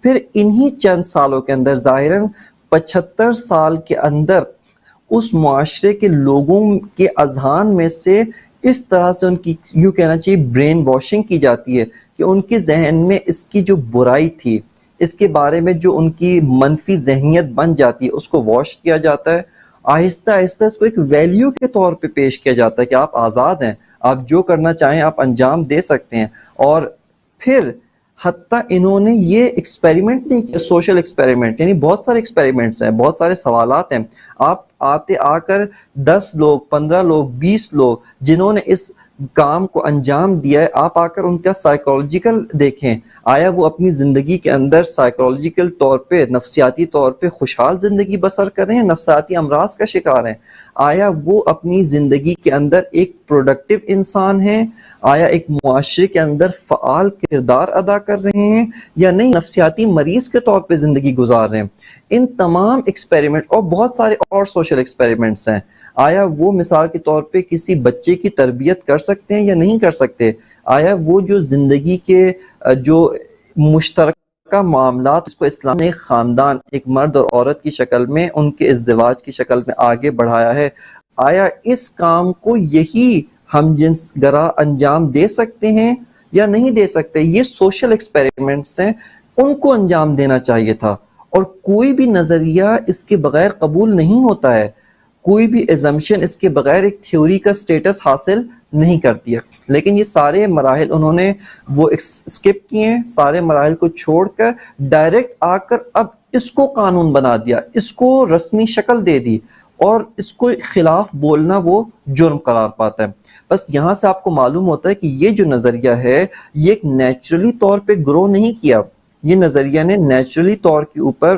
پھر انہی چند سالوں کے اندر، ظاہراً 75 سال کے اندر، اس معاشرے کے لوگوں کے اذہان میں سے اس طرح سے ان کی یوں کہنا چاہیے برین واشنگ کی جاتی ہے کہ ان کے ذہن میں اس کی جو برائی تھی، اس کے بارے میں جو ان کی منفی ذہنیت بن جاتی ہے، اس کو واش کیا جاتا ہے۔ آہستہ آہستہ اس کو ایک ویلیو کے طور پہ پیش کیا جاتا ہے کہ آپ آزاد ہیں، آپ جو کرنا چاہیں آپ انجام دے سکتے ہیں۔ اور پھر حتیٰ انہوں نے یہ ایکسپیریمنٹ نہیں کیا، سوشل ایکسپیریمنٹ، یعنی بہت سارے ایکسپیریمنٹس ہیں، بہت سارے سوالات ہیں، آپ آ کر 10 لوگ، 15 لوگ، 20 لوگ جنہوں نے اس کام کو انجام دیا ہے، آپ آ کر ان کا سائیکولوجیکل دیکھیں، آیا وہ اپنی زندگی کے اندر سائیکولوجیکل طور پہ، نفسیاتی طور پہ خوشحال زندگی بسر کر رہے ہیں، نفسیاتی امراض کا شکار ہیں؟ آیا وہ اپنی زندگی کے اندر ایک پروڈکٹیو انسان ہیں؟ آیا ایک معاشرے کے اندر فعال کردار ادا کر رہے ہیں یا نہیں، نفسیاتی مریض کے طور پہ زندگی گزار رہے ہیں؟ ان تمام ایکسپیریمنٹ اور بہت سارے اور سوشل ایکسپیریمنٹس ہیں، آیا وہ مثال کے طور پہ کسی بچے کی تربیت کر سکتے ہیں یا نہیں کر سکتے؟ آیا وہ جو زندگی کے جو مشترکہ معاملات، اس کو اسلام نے ایک خاندان، ایک مرد اور عورت کی شکل میں، ان کے ازدواج کی شکل میں آگے بڑھایا ہے، آیا اس کام کو یہی ہم جنس گرا انجام دے سکتے ہیں یا نہیں دے سکتے؟ یہ سوشل ایکسپیریمنٹس ہیں، ان کو انجام دینا چاہیے تھا، اور کوئی بھی نظریہ اس کے بغیر قبول نہیں ہوتا ہے، کوئی بھی ایزمپشن اس کے بغیر ایک تھیوری کا سٹیٹس حاصل نہیں کرتی ہے۔ لیکن یہ سارے مراحل انہوں نے وہ اسکپ کیے ہیں، سارے مراحل کو چھوڑ کر ڈائریکٹ آ کر اب اس کو قانون بنا دیا، اس کو رسمی شکل دے دی، اور اس کو خلاف بولنا وہ جرم قرار پاتا ہے۔ بس یہاں سے آپ کو معلوم ہوتا ہے کہ یہ جو نظریہ ہے یہ ایک نیچرلی طور پہ گرو نہیں کیا، یہ نظریہ نے نیچرلی طور کے اوپر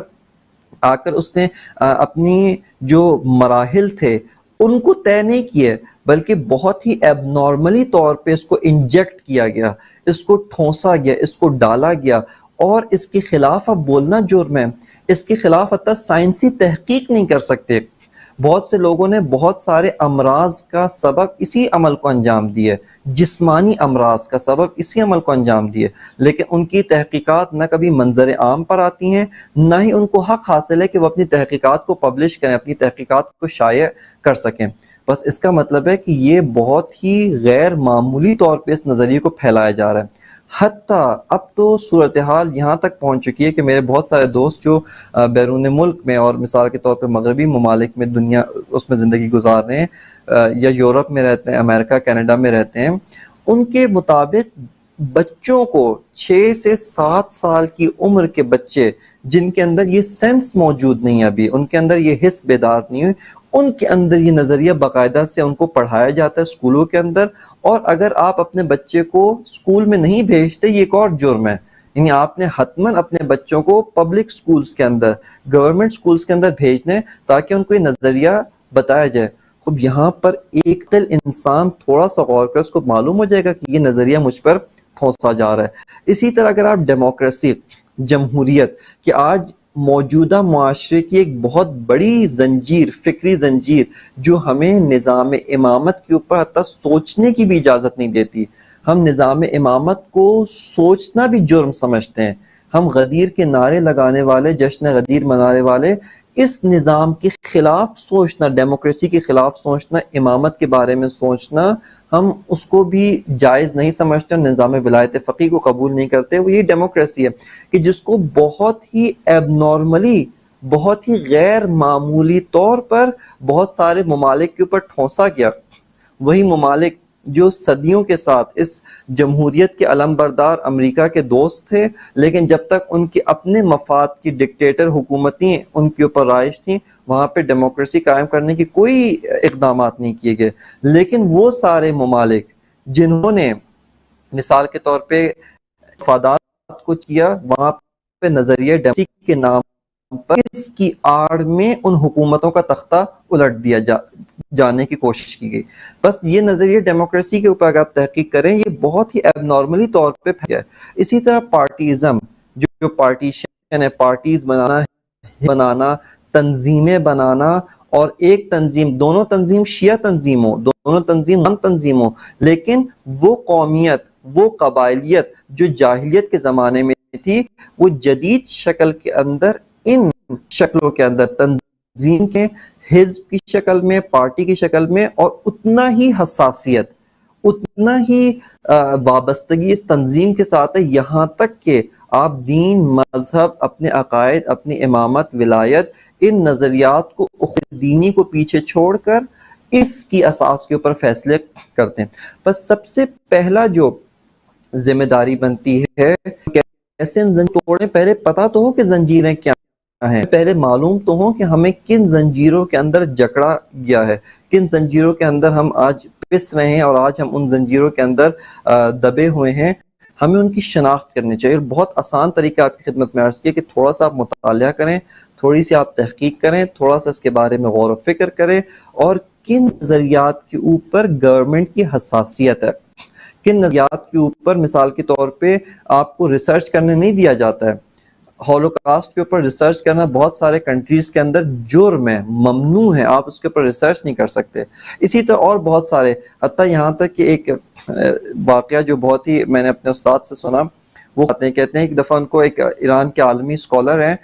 آ کر اس نے اپنی جو مراحل تھے ان کو طے نہیں کیے، بلکہ بہت ہی ایب نارملی طور پہ اس کو انجیکٹ کیا گیا، اس کو ٹھونسا گیا، اس کو ڈالا گیا، اور اس کے خلاف اب بولنا جرم ہے، اس کے خلاف حتیٰ سائنسی تحقیق نہیں کر سکتے۔ بہت سے لوگوں نے بہت سارے امراض کا سبب اسی عمل کو انجام دیے، جسمانی امراض کا سبب اسی عمل کو انجام دیے، لیکن ان کی تحقیقات نہ کبھی منظر عام پر آتی ہیں، نہ ہی ان کو حق حاصل ہے کہ وہ اپنی تحقیقات کو پبلش کریں، اپنی تحقیقات کو شائع کر سکیں۔ بس اس کا مطلب ہے کہ یہ بہت ہی غیر معمولی طور پہ اس نظریے کو پھیلایا جا رہا ہے۔ حتیٰ اب تو صورتحال یہاں تک پہنچ چکی ہے کہ میرے بہت سارے دوست جو بیرون ملک میں اور مثال کے طور پہ مغربی ممالک میں دنیا اس میں زندگی گزار رہے ہیں، یا یورپ میں رہتے ہیں، امریکہ کینیڈا میں رہتے ہیں، ان کے مطابق بچوں کو 6 سے 7 سال کی عمر کے بچے جن کے اندر یہ سینس موجود نہیں ہے، ابھی ان کے اندر یہ حس بیدار نہیں ہوئی، ان کے اندر یہ نظریہ باقاعدہ سے ان کو پڑھایا جاتا ہے اسکولوں کے اندر، اور اگر آپ اپنے بچے کو اسکول میں نہیں بھیجتے یہ ایک اور جرم ہے، یعنی آپ نے حتماً اپنے بچوں کو پبلک سکولز کے اندر، گورنمنٹ سکولز کے اندر بھیجنے تاکہ ان کو یہ نظریہ بتایا جائے۔ خب یہاں پر ایک عقل انسان تھوڑا سا غور کر اس کو معلوم ہو جائے گا کہ یہ نظریہ مجھ پر پھونسا جا رہا ہے۔ اسی طرح اگر آپ ڈیموکریسی، جمہوریت، کہ آج موجودہ معاشرے کی ایک بہت بڑی زنجیر، فکری زنجیر جو ہمیں نظام امامت کے اوپر حتیٰ سوچنے کی بھی اجازت نہیں دیتی، ہم نظام امامت کو سوچنا بھی جرم سمجھتے ہیں، ہم غدیر کے نعرے لگانے والے، جشن غدیر منانے والے، اس نظام کے خلاف سوچنا، ڈیموکریسی کے خلاف سوچنا، امامت کے بارے میں سوچنا، ہم اس کو بھی جائز نہیں سمجھتے، نظام ولایت فقیہ کو قبول نہیں کرتے۔ وہ یہ ڈیموکریسی ہے کہ جس کو بہت ہی ایب نارملی، بہت ہی غیر معمولی طور پر بہت سارے ممالک کے اوپر ٹھونسا گیا، وہی ممالک جو صدیوں کے ساتھ اس جمہوریت کے علم بردار امریکہ کے دوست تھے، لیکن جب تک ان کے اپنے مفاد کی ڈکٹیٹر حکومتیں ان کے اوپر رائج تھیں، وہاں پہ ڈیموکریسی قائم کرنے کی کوئی اقدامات نہیں کیے گئے۔ لیکن وہ سارے ممالک جنہوں نے مثال کے طور پہ مفادات کو کیا، وہاں پہ نظریہ ڈیموکریسی کے نام پر اس کی آڑ میں ان حکومتوں کا تختہ الٹ دیا جانے کی کوشش کی گئی۔ بس یہ نظریہ ڈیموکریسی کے اوپر اگر آپ تحقیق کریں، یہ بہت ہی ایب نارملی طور پہ پھیلا ہے۔ اسی طرح پارٹیزم، جو پارٹیشن ہے، پارٹیز بنانا، تنظیمیں بنانا، اور ایک تنظیم، دونوں تنظیم شیعہ تنظیم ہو، دونوں تنظیم من تنظیم ہو، لیکن وہ قومیت، وہ قبائلیت جو جاہلیت کے زمانے میں تھی، وہ جدید شکل کے اندر، ان شکلوں کے اندر، تنظیم کے، حزب کی شکل میں، پارٹی کی شکل میں، اور اتنا ہی حساسیت، اتنا ہی وابستگی اس تنظیم کے ساتھ ہے، یہاں تک کہ آپ دین، مذہب، اپنے عقائد، اپنی امامت، ولایت، ان نظریات کو، دینی کو پیچھے چھوڑ کر اس کی اساس کے اوپر فیصلے کرتے ہیں۔ بس سب سے پہلا جو ذمہ داری بنتی ہے، کیسے زنجیر توڑیں، پہلے پتہ تو ہو کہ زنجیریں کیا ہیں، پہلے معلوم تو ہو کہ ہمیں کن زنجیروں کے اندر جکڑا گیا ہے، کن زنجیروں کے اندر ہم آج پس رہے ہیں، اور آج ہم ان زنجیروں کے اندر دبے ہوئے ہیں، ہمیں ان کی شناخت کرنی چاہیے۔ اور بہت آسان طریقہ آپ کی خدمت میں عرض کیا کہ تھوڑا سا آپ مطالعہ کریں، تھوڑی سی آپ تحقیق کریں، تھوڑا سا اس کے بارے میں غور و فکر کریں، اور کن نظریات کے اوپر گورنمنٹ کی حساسیت ہے، کن نظریات کے اوپر مثال کے طور پہ آپ کو ریسرچ کرنے نہیں دیا جاتا ہے۔ ہولوکاسٹ کے اوپر ریسرچ کرنا بہت سارے کنٹریز کے اندر جرم ہے، ممنوع ہے، آپ اس کے اوپر ریسرچ نہیں کر سکتے۔ اسی طرح اور بہت سارے، حتیٰ یہاں تک کہ ایک واقعہ جو بہت ہی میں نے اپنے استاد سے سنا، وہ کہتے ہیں ایک دفعہ ان کو ایک ایران کے عالمی اسکالر ہیں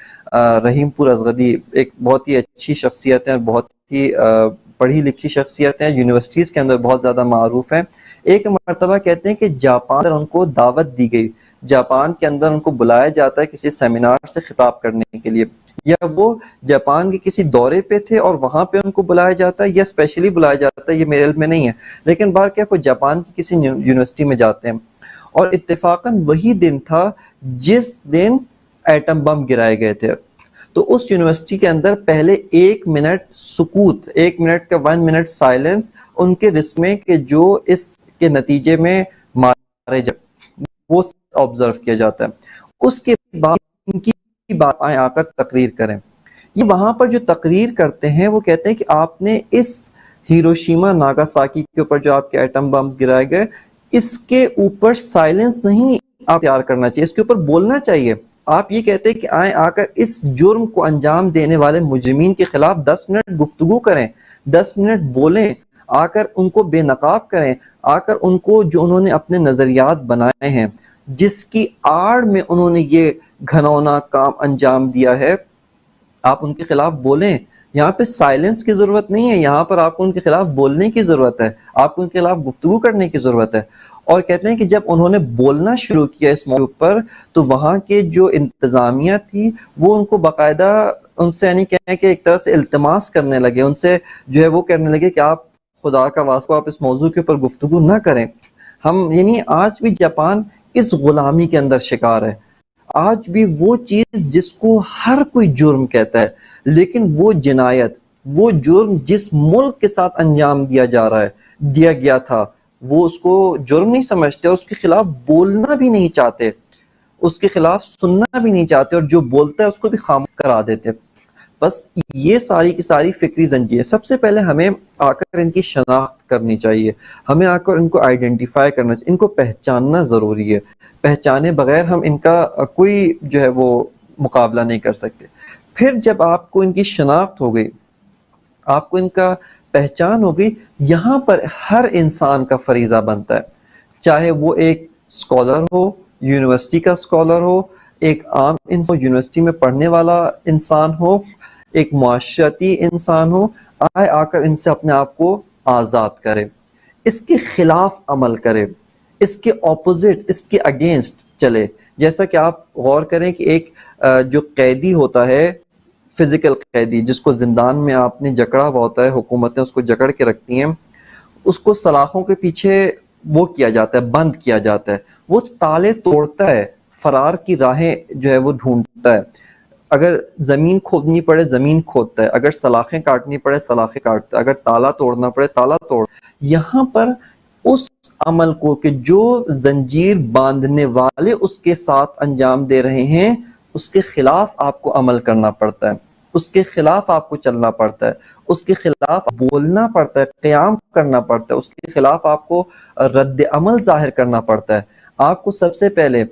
رحیم پور ازغدی، ایک بہت ہی اچھی شخصیت ہیں، بہت ہی پڑھی لکھی شخصیت ہیں، یونیورسٹیز کے اندر بہت زیادہ معروف ہیں۔ ایک مرتبہ کہتے ہیں کہ جاپان ان کو دعوت دی گئی، جاپان کے اندر ان کو بلایا جاتا ہے کسی سیمینار سے خطاب کرنے کے لیے، یا وہ جاپان کے کسی دورے پہ تھے اور وہاں پہ ان کو بلایا جاتا ہے، یا اسپیشلی بلایا جاتا ہے، یہ میرے علم میں نہیں ہے، لیکن بار کیا وہ جاپان کی کسی یونیورسٹی میں جاتے ہیں، اور اتفاقاً وہی دن تھا جس دن ایٹم بم گرائے گئے تھے۔ تو اس یونیورسٹی کے اندر پہلے 1 منٹ سکوت، 1 منٹ کا 1 منٹ سائلنس ان کے رسمیں کہ جو اس کے نتیجے میں مارے جائے، وہ آبزرو کیا جاتا ہے۔ اس کے بعد ان کی بات آ کر تقریر کریں، یہ وہاں پر جو تقریر کرتے ہیں وہ کہتے ہیں کہ آپ نے اس ہیروشیما ناگاساکی کے اوپر جو آپ کے ایٹم بمز گرائے گئے، اس کے اوپر سائلنس نہیں آپ تیار کرنا چاہیے، اس کے اوپر بولنا چاہیے، آپ یہ کہتے ہیں کہ آئیں آ کر اس جرم کو انجام دینے والے مجرمین کے خلاف 10 منٹ گفتگو کریں، 10 منٹ بولیں، آ کر ان کو بے نقاب کریں، آ کر ان کو جو انہوں نے اپنے نظریات بنائے ہیں، جس کی آڑ میں انہوں نے یہ گھنونا کام انجام دیا ہے، آپ ان کے خلاف بولیں۔ یہاں پہ سائلنس کی ضرورت نہیں ہے، یہاں پر آپ کو ان کے خلاف بولنے کی ضرورت ہے، آپ کو ان کے خلاف گفتگو کرنے کی ضرورت ہے۔ اور کہتے ہیں کہ جب انہوں نے بولنا شروع کیا اس موضوع پر تو وہاں کے جو انتظامیہ تھی وہ ان کو باقاعدہ ان سے یعنی کہیں کہ ایک طرح سے التماس کرنے لگے، ان سے جو ہے وہ کہنے لگے کہ آپ خدا کا واسطہ آپ اس موضوع کے اوپر گفتگو نہ کریں۔ ہم یعنی آج بھی جاپان اس غلامی کے اندر شکار ہے، آج بھی وہ چیز جس کو ہر کوئی جرم کہتا ہے، لیکن وہ جنایت، وہ جرم جس ملک کے ساتھ انجام دیا گیا تھا، وہ اس کو جرم نہیں سمجھتے اور اس کے خلاف بولنا بھی نہیں چاہتے، اس کے خلاف سننا بھی نہیں چاہتے، اور جو بولتا ہے اس کو بھی خاموش کرا دیتے۔ بس یہ ساری کی ساری فکری زنجیر۔ سب سے پہلے ہمیں آ کر ان کی شناخت کرنی چاہیے، ہمیں آ کر ان کو آئیڈینٹیفائی کرنا چاہیے، ان کو پہچاننا ضروری ہے۔ پہچانے بغیر ہم ان کا کوئی جو ہے وہ مقابلہ نہیں کر سکتے۔ پھر جب آپ کو ان کی شناخت ہو گئی، آپ کو ان کا پہچان ہو گئی، یہاں پر ہر انسان کا فریضہ بنتا ہے، چاہے وہ ایک اسکالر ہو، یونیورسٹی کا اسکالر ہو، ایک عام انسان یونیورسٹی میں پڑھنے والا انسان ہو، ایک معاشرتی انسان ہو، آ کر ان سے اپنے آپ کو آزاد کرے، اس کے خلاف عمل کرے، اس کے اپوزٹ، اس کے اگینسٹ چلے۔ جیسا کہ آپ غور کریں کہ ایک جو قیدی ہوتا ہے، فزیکل قیدی جس کو زندان میں آپ نے جکڑا ہوا ہوتا ہے، حکومتیں اس کو جکڑ کے رکھتی ہیں، اس کو سلاخوں کے پیچھے وہ کیا جاتا ہے، بند کیا جاتا ہے، وہ تالے توڑتا ہے، فرار کی راہیں جو ہے وہ ڈھونڈتا ہے، اگر زمین کھودنی پڑے زمین کھودتا ہے، اگر سلاخیں کاٹنی پڑے سلاخیں کاٹتا ہے، اگر تالا توڑنا پڑے تالا توڑ۔ یہاں پر اس عمل کو کہ جو زنجیر باندھنے والے اس کے ساتھ انجام دے رہے ہیں، اس کے خلاف آپ کو عمل کرنا پڑتا ہے، اس کے خلاف آپ کو چلنا پڑتا ہے، اس کے خلاف بولنا پڑتا ہے، قیام کرنا پڑتا ہے، اس کے خلاف آپ کو رد عمل ظاہر کرنا پڑتا ہے۔ آپ کو سب سے پہلے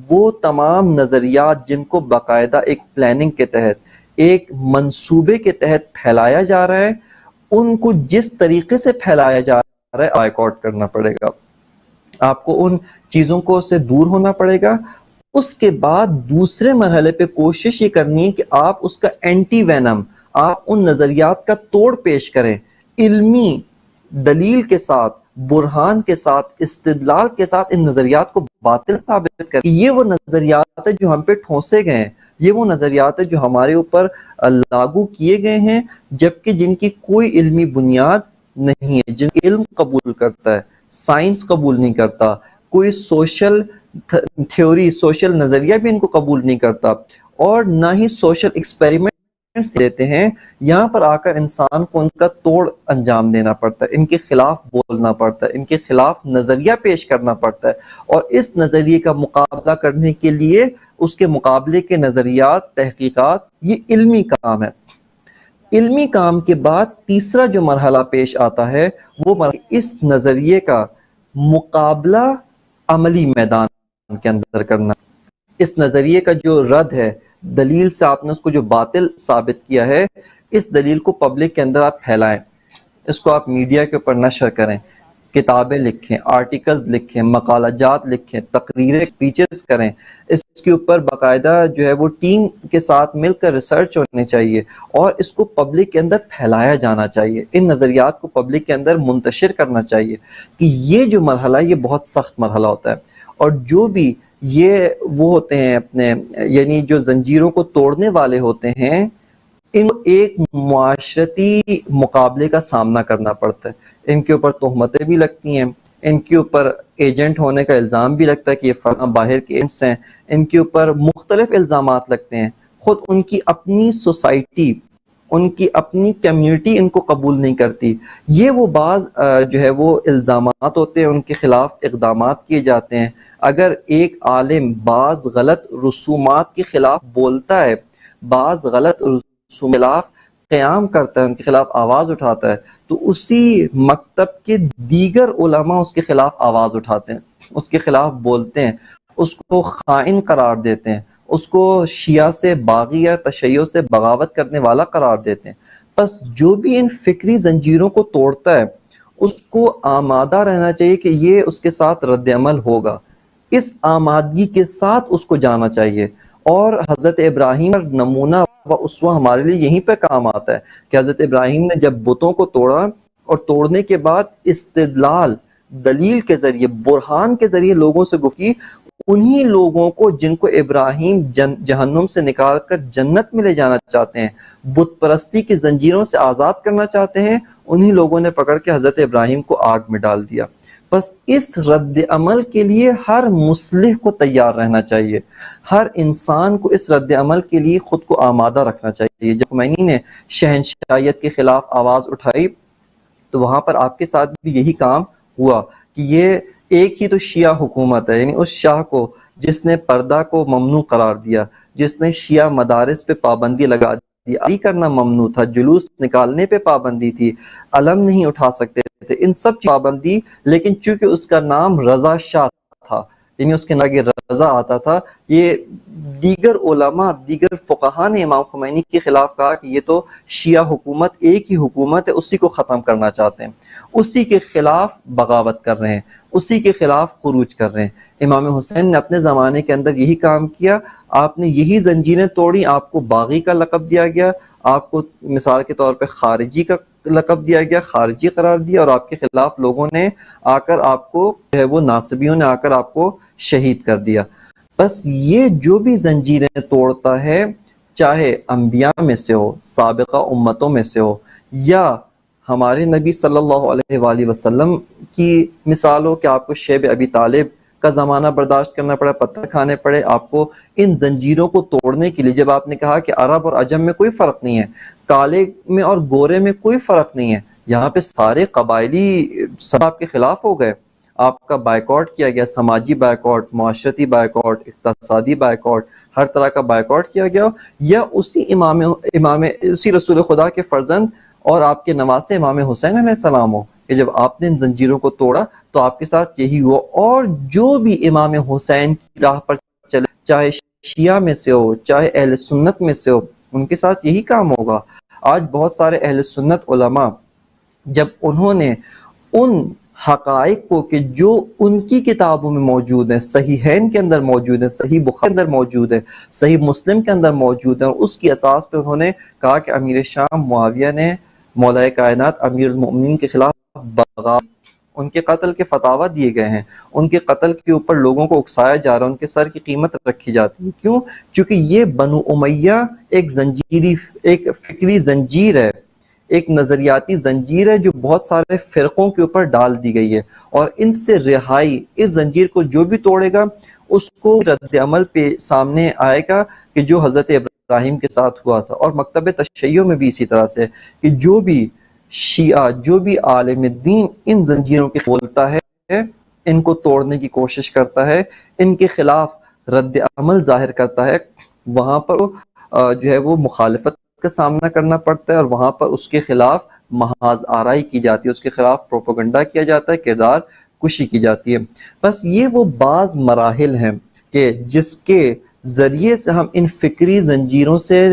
وہ تمام نظریات جن کو باقاعدہ ایک پلاننگ کے تحت، ایک منصوبے کے تحت پھیلایا جا رہا ہے، ان کو جس طریقے سے پھیلایا جا رہا ہے بائیک آؤٹ کرنا پڑے گا، آپ کو ان چیزوں کو سے دور ہونا پڑے گا۔ اس کے بعد دوسرے مرحلے پہ کوشش یہ کرنی ہے کہ آپ اس کا اینٹی وینم، آپ ان نظریات کا توڑ پیش کریں، علمی دلیل کے ساتھ، برہان کے ساتھ، استدلال کے ساتھ ان نظریات کو باطل ثابت کریں۔ یہ وہ نظریات ہے جو ہم پہ ٹھونسے گئے ہیں، یہ وہ نظریات ہے جو ہمارے اوپر لاگو کیے گئے ہیں، جبکہ جن کی کوئی علمی بنیاد نہیں ہے، جن علم قبول کرتا ہے، سائنس قبول نہیں کرتا، کوئی سوشل تھیوری، سوشل نظریہ بھی ان کو قبول نہیں کرتا، اور نہ ہی سوشل ایکسپیریمنٹس دیتے ہیں۔ یہاں پر آ کر انسان کو ان کا توڑ انجام دینا پڑتا ہے، ان کے خلاف بولنا پڑتا ہے، ان کے خلاف نظریہ پیش کرنا پڑتا ہے، اور اس نظریے کا مقابلہ کرنے کے لیے اس کے مقابلے کے نظریات، تحقیقات، یہ علمی کام ہے۔ علمی کام کے بعد تیسرا جو مرحلہ پیش آتا ہے وہ مرحلہ اس نظریے کا مقابلہ عملی میدان کے اندر کرنا۔ اس نظریے کا جو رد ہے، دلیل سے آپ نے اس کو جو باطل ثابت کیا ہے، اس دلیل کو پبلک کے اندر آپ پھیلائیں، اس کو آپ میڈیا کے اوپر نشر کریں، کتابیں لکھیں، آرٹیکلز لکھیں، مقالہ جات لکھیں، تقریریں، اسپیچز کریں، اس کے اوپر باقاعدہ جو ہے وہ ٹیم کے ساتھ مل کر ریسرچ ہونی چاہیے، اور اس کو پبلک کے اندر پھیلایا جانا چاہیے، ان نظریات کو پبلک کے اندر منتشر کرنا چاہیے۔ کہ یہ جو مرحلہ ہے یہ بہت سخت مرحلہ ہوتا ہے، اور جو بھی یہ وہ ہوتے ہیں اپنے یعنی جو زنجیروں کو توڑنے والے ہوتے ہیں، ان کو ایک معاشرتی مقابلے کا سامنا کرنا پڑتا ہے، ان کے اوپر تہمتیں بھی لگتی ہیں، ان کے اوپر ایجنٹ ہونے کا الزام بھی لگتا ہے کہ یہ فلاں باہر کے ایجنٹس ہیں، ان کے اوپر مختلف الزامات لگتے ہیں، خود ان کی اپنی سوسائٹی، ان کی اپنی کمیونٹی ان کو قبول نہیں کرتی۔ یہ وہ بعض جو ہے وہ الزامات ہوتے ہیں، ان کے خلاف اقدامات کیے جاتے ہیں۔ اگر ایک عالم بعض غلط رسومات کے خلاف بولتا ہے، بعض غلط رسومات کے خلاف قیام کرتا ہے، ان کے خلاف آواز اٹھاتا ہے، تو اسی مکتب کے دیگر علماء اس کے خلاف آواز اٹھاتے ہیں، اس کے خلاف بولتے ہیں، اس کو خائن قرار دیتے ہیں، اس کو شیعہ سے باغی یا تشیع سے بغاوت کرنے والا قرار دیتے ہیں. بس جو بھی ان فکری زنجیروں کو توڑتا ہے اس کو آمادہ رہنا چاہیے کہ یہ اس کے ساتھ رد عمل ہوگا. اس آمادگی کے ساتھ اس کو جانا چاہیے. اور حضرت ابراہیم اور نمونہ و اسوہ ہمارے لیے یہیں پہ کام آتا ہے کہ حضرت ابراہیم نے جب بتوں کو توڑا اور توڑنے کے بعد استدلال دلیل کے ذریعے برہان کے ذریعے لوگوں سے گفتگی، انہی لوگوں کو جن کو ابراہیم جہنم سے نکال کر جنت میں لے جانا چاہتے ہیں، بت پرستی کی زنجیروں سے آزاد کرنا چاہتے ہیں، انہی لوگوں نے پکڑ کے حضرت ابراہیم کو آگ میں ڈال دیا. بس اس رد عمل کے لیے ہر مصلح کو تیار رہنا چاہیے، ہر انسان کو اس رد عمل کے لیے خود کو آمادہ رکھنا چاہیے. جب خمینی نے شہنشاہیت کے خلاف آواز اٹھائی تو وہاں پر آپ کے ساتھ بھی یہی کام ہوا کہ یہ ایک ہی تو شیعہ حکومت ہے، یعنی اس شاہ کو جس نے پردہ کو ممنوع قرار دیا، جس نے شیعہ مدارس پہ پابندی لگا دی، علی کرنا ممنوع تھا، جلوس نکالنے پہ پابندی تھی، علم نہیں اٹھا سکتے تھے، ان سب پابندی. لیکن چونکہ اس کا نام رضا شاہ تھا، یعنی اس کے آگے رضا آتا تھا، یہ دیگر علماء دیگر فقہا نے امام خمینی کے خلاف کہا کہ یہ تو شیعہ حکومت ایک ہی حکومت ہے، اسی کو ختم کرنا چاہتے ہیں، اسی کے خلاف بغاوت کر رہے ہیں، اسی کے خلاف خروج کر رہے ہیں. امام حسین نے اپنے زمانے کے اندر یہی کام کیا، آپ نے یہی زنجیریں توڑی، آپ کو باغی کا لقب دیا گیا، آپ کو مثال کے طور پہ خارجی کا لقب دیا گیا، خارجی قرار دیا، اور آپ کے خلاف لوگوں نے آ کر آپ کو وہ ناصبیوں نے آ کر آپ کو شہید کر دیا. بس یہ جو بھی زنجیریں توڑتا ہے، چاہے انبیاء میں سے ہو، سابقہ امتوں میں سے ہو، یا ہمارے نبی صلی اللہ علیہ وآلہ وسلم کی مثال ہو کہ آپ کو شیب ابی طالب کا زمانہ برداشت کرنا پڑا، پتھر کھانے پڑے آپ کو ان زنجیروں کو توڑنے کے لیے. جب آپ نے کہا کہ عرب اور عجم میں کوئی فرق نہیں ہے، کالے میں اور گورے میں کوئی فرق نہیں ہے، یہاں پہ سارے قبائلی سب آپ کے خلاف ہو گئے، آپ کا بائیکاٹ کیا گیا، سماجی بائیکاٹ، معاشرتی بائیکاٹ، اقتصادی بائیکاٹ، ہر طرح کا بائیکاٹ کیا گیا. یا اسی رسول خدا کے فرزند اور آپ کے نواسے امام حسین علیہ السلام ہو کہ جب آپ نے ان زنجیروں کو توڑا تو آپ کے ساتھ یہی ہوا. اور جو بھی امام حسین کی راہ پر چلے، چاہے شیعہ میں سے ہو چاہے اہل سنت میں سے ہو، ان کے ساتھ یہی کام ہوگا. آج بہت سارے اہل سنت علماء جب انہوں نے ان حقائق کو کہ جو ان کی کتابوں میں موجود ہیں، صحیحین کے اندر موجود ہیں، صحیح بخاری کے اندر موجود ہے، صحیح مسلم کے اندر موجود ہے، اور اس کی اساس پہ انہوں نے کہا کہ امیر شام معاویہ نے مولا کائنات امیر المؤمنین کے خلاف بغاوت، ان کے قتل کے فتاوی دیے گئے ہیں، ان کے قتل کے اوپر لوگوں کو اکسایا جا رہا ہے، ان کے سر کی قیمت رکھی جاتی ہے. کیوں؟ چونکہ یہ بنو امیہ ایک فکری زنجیر ہے، ایک نظریاتی زنجیر ہے جو بہت سارے فرقوں کے اوپر ڈال دی گئی ہے. اور ان سے رہائی، اس زنجیر کو جو بھی توڑے گا اس کو رد عمل پہ سامنے آئے گا کہ جو حضرت ابراہیم کے ساتھ ہوا تھا. اور مکتب تشیع میں بھی اسی طرح سے کہ جو بھی شیعہ، جو بھی عالم دین ان زنجیروں کے کھولتا ہے، ان کو توڑنے کی کوشش کرتا ہے، ان کے خلاف رد عمل ظاہر کرتا ہے، وہاں پر جو ہے وہ مخالفت کا سامنا کرنا پڑتا ہے، اور وہاں پر اس کے خلاف محاذ آرائی کی جاتی ہے، اس کے خلاف پروپیگنڈا کیا جاتا ہے، کردار کشی کی جاتی ہے. بس یہ وہ بعض مراحل ہیں کہ جس کے ذریعے سے ہم ان فکری زنجیروں سے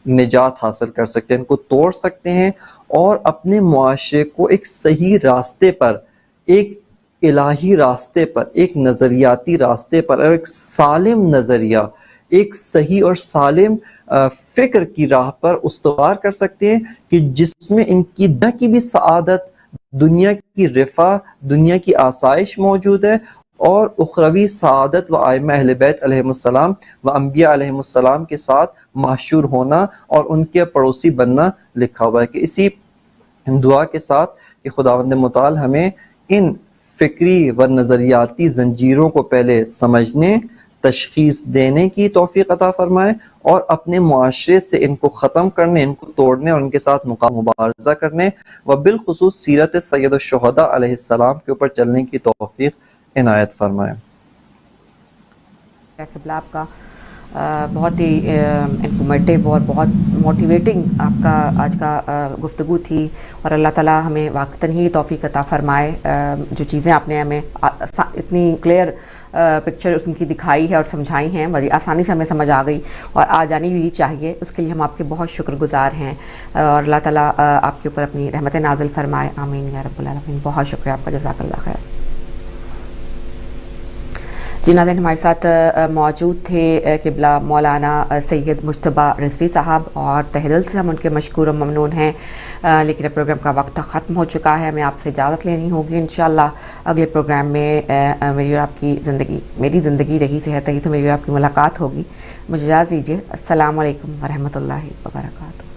نجات حاصل کر سکتے ہیں، ان کو توڑ سکتے ہیں، اور اپنے معاشرے کو ایک صحیح راستے پر، ایک الہی راستے پر، ایک نظریاتی راستے پر، اور ایک سالم نظریہ، ایک صحیح اور سالم فکر کی راہ پر استوار کر سکتے ہیں کہ جس میں ان کی دنیا کی بھی سعادت، دنیا کی رفاہ، دنیا کی آسائش موجود ہے، اور اخروی سعادت و ائمہ اہل بیت علیہ السلام و انبیاء علیہ السلام کے ساتھ محشور ہونا اور ان کے پڑوسی بننا لکھا ہوا ہے. کہ اسی دعا کے ساتھ کہ خداوند متعال ہمیں ان فکری و نظریاتی زنجیروں کو پہلے سمجھنے، تشخیص دینے کی توفیق عطا فرمائے، اور اپنے معاشرے سے ان کو ختم کرنے، ان کو توڑنے اور ان کے ساتھ مبارزہ کرنے، و بالخصوص سیرت سید الشہداء علیہ السلام کے اوپر چلنے کی توفیق عنایت فرمائے. قبلہ آپ کا بہت ہی انفارمیٹیو اور بہت موٹیویٹنگ آپ کا آج کا گفتگو تھی، اور اللہ تعالیٰ ہمیں واقعتاً ہی توفیق عطا فرمائے. جو چیزیں آپ نے ہمیں اتنی کلیئر پکچر ان کی دکھائی ہے اور سمجھائی ہیں، بڑی آسانی سے ہمیں سمجھ آ گئی اور آ جانی بھی چاہیے. اس کے لیے ہم آپ کے بہت شکر گزار ہیں، اور اللہ تعالیٰ آپ کے اوپر اپنی رحمت نازل فرمائے. آمین یا رب العالمین. بہت شکریہ آپ کا، جزاک اللہ خیر. جی ناظرین، ہمارے ساتھ موجود تھے قبلہ مولانا سید مجتبیٰ رضوی صاحب، اور تہہ دل سے ہم ان کے مشکور و ممنون ہیں. لیکن اب پروگرام کا وقت ختم ہو چکا ہے، ہمیں آپ سے اجازت لینی ہوگی. انشاءاللہ اگلے پروگرام میں میری اور آپ کی زندگی رہی صحت رہی تو میری اور آپ کی ملاقات ہوگی. مجھے اجازت دیجیے. السلام علیکم ورحمۃ اللہ وبرکاتہ.